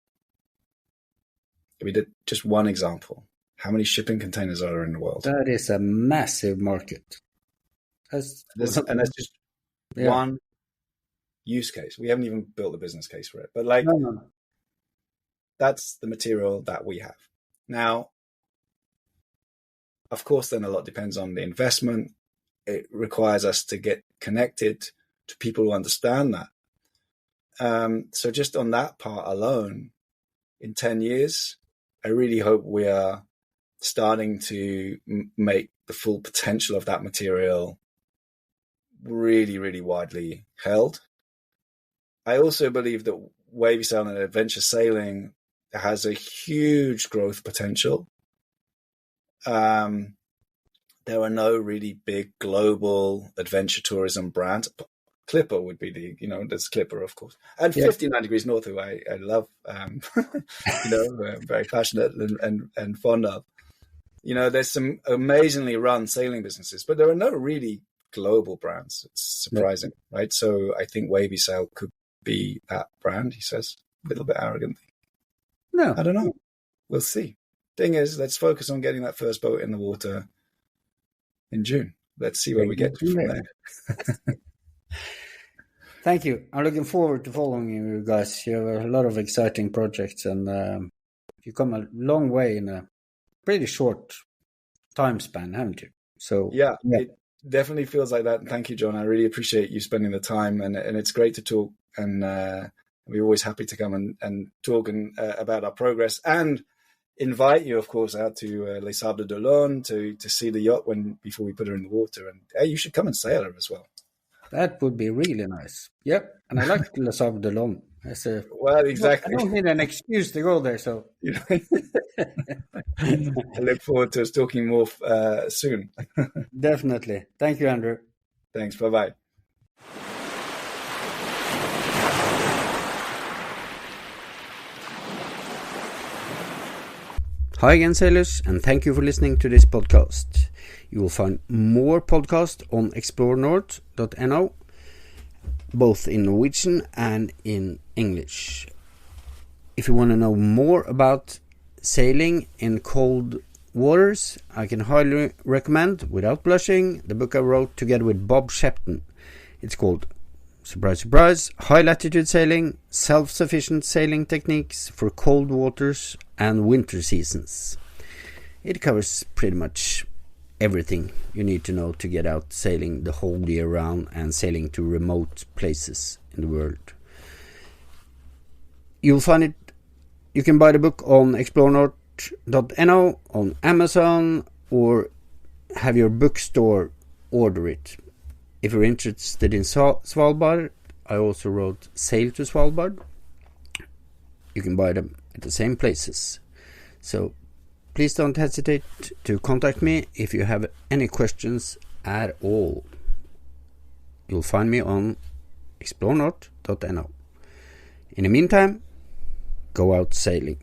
We did just one example. How many shipping containers are there in the world? That is a massive market. And that's just one use case. We haven't even built a business case for it. But that's the material that we have. Now, of course, then a lot depends on the investment. It requires us to get connected to people who understand that. So just on that part alone, in 10 years, I really hope we are starting to make the full potential of that material really, really widely held. I also believe that wavy sailing and adventure sailing has a huge growth potential. There are no really big global adventure tourism brands. Clipper would be there's Clipper, of course. And 59 Degrees North, who I love, very passionate and fond of. There's some amazingly run sailing businesses, but there are no really global brands. It's surprising, right? So I think Wavy Sail could be that brand, he says, a little bit arrogantly. No. I don't know. We'll see. Thing is, let's focus on getting that first boat in the water in June. Let's see where we get to from there. Thank you. I'm looking forward to following you guys. You have a lot of exciting projects, and you've come a long way in a pretty short time span, haven't you? So yeah. It definitely feels like that. And thank you, John. I really appreciate you spending the time, and it's great to talk. And we're always happy to come and talk about our progress, and invite you, of course, out to Les Sables d'Olonne to see the yacht before we put her in the water. And you should come and sail her as well. That would be really nice. Yep, and I like Les Sables d'Olonne. Well, exactly. I don't need an excuse to go there, so. I look forward to us talking more soon. Definitely. Thank you, Andrew. Thanks. Bye-bye. Hi again, sailors, and thank you for listening to this podcast. You will find more podcasts on explorenord.no, both in Norwegian and in English. If you want to know more about sailing in cold waters, I can highly recommend, without blushing, the book I wrote together with Bob Shepton. It's called, surprise, surprise, High Latitude Sailing, Self-Sufficient Sailing Techniques for Cold Waters and Winter Seasons. It covers pretty much everything you need to know to get out sailing the whole year round and sailing to remote places in the world. You'll find it. You can buy the book on explorenord.no, on Amazon, or have your bookstore order it. If you're interested in Svalbard, I also wrote Sail to Svalbard. You can buy them at the same places. So please don't hesitate to contact me if you have any questions at all. You'll find me on explorenord.no. In the meantime, go out sailing.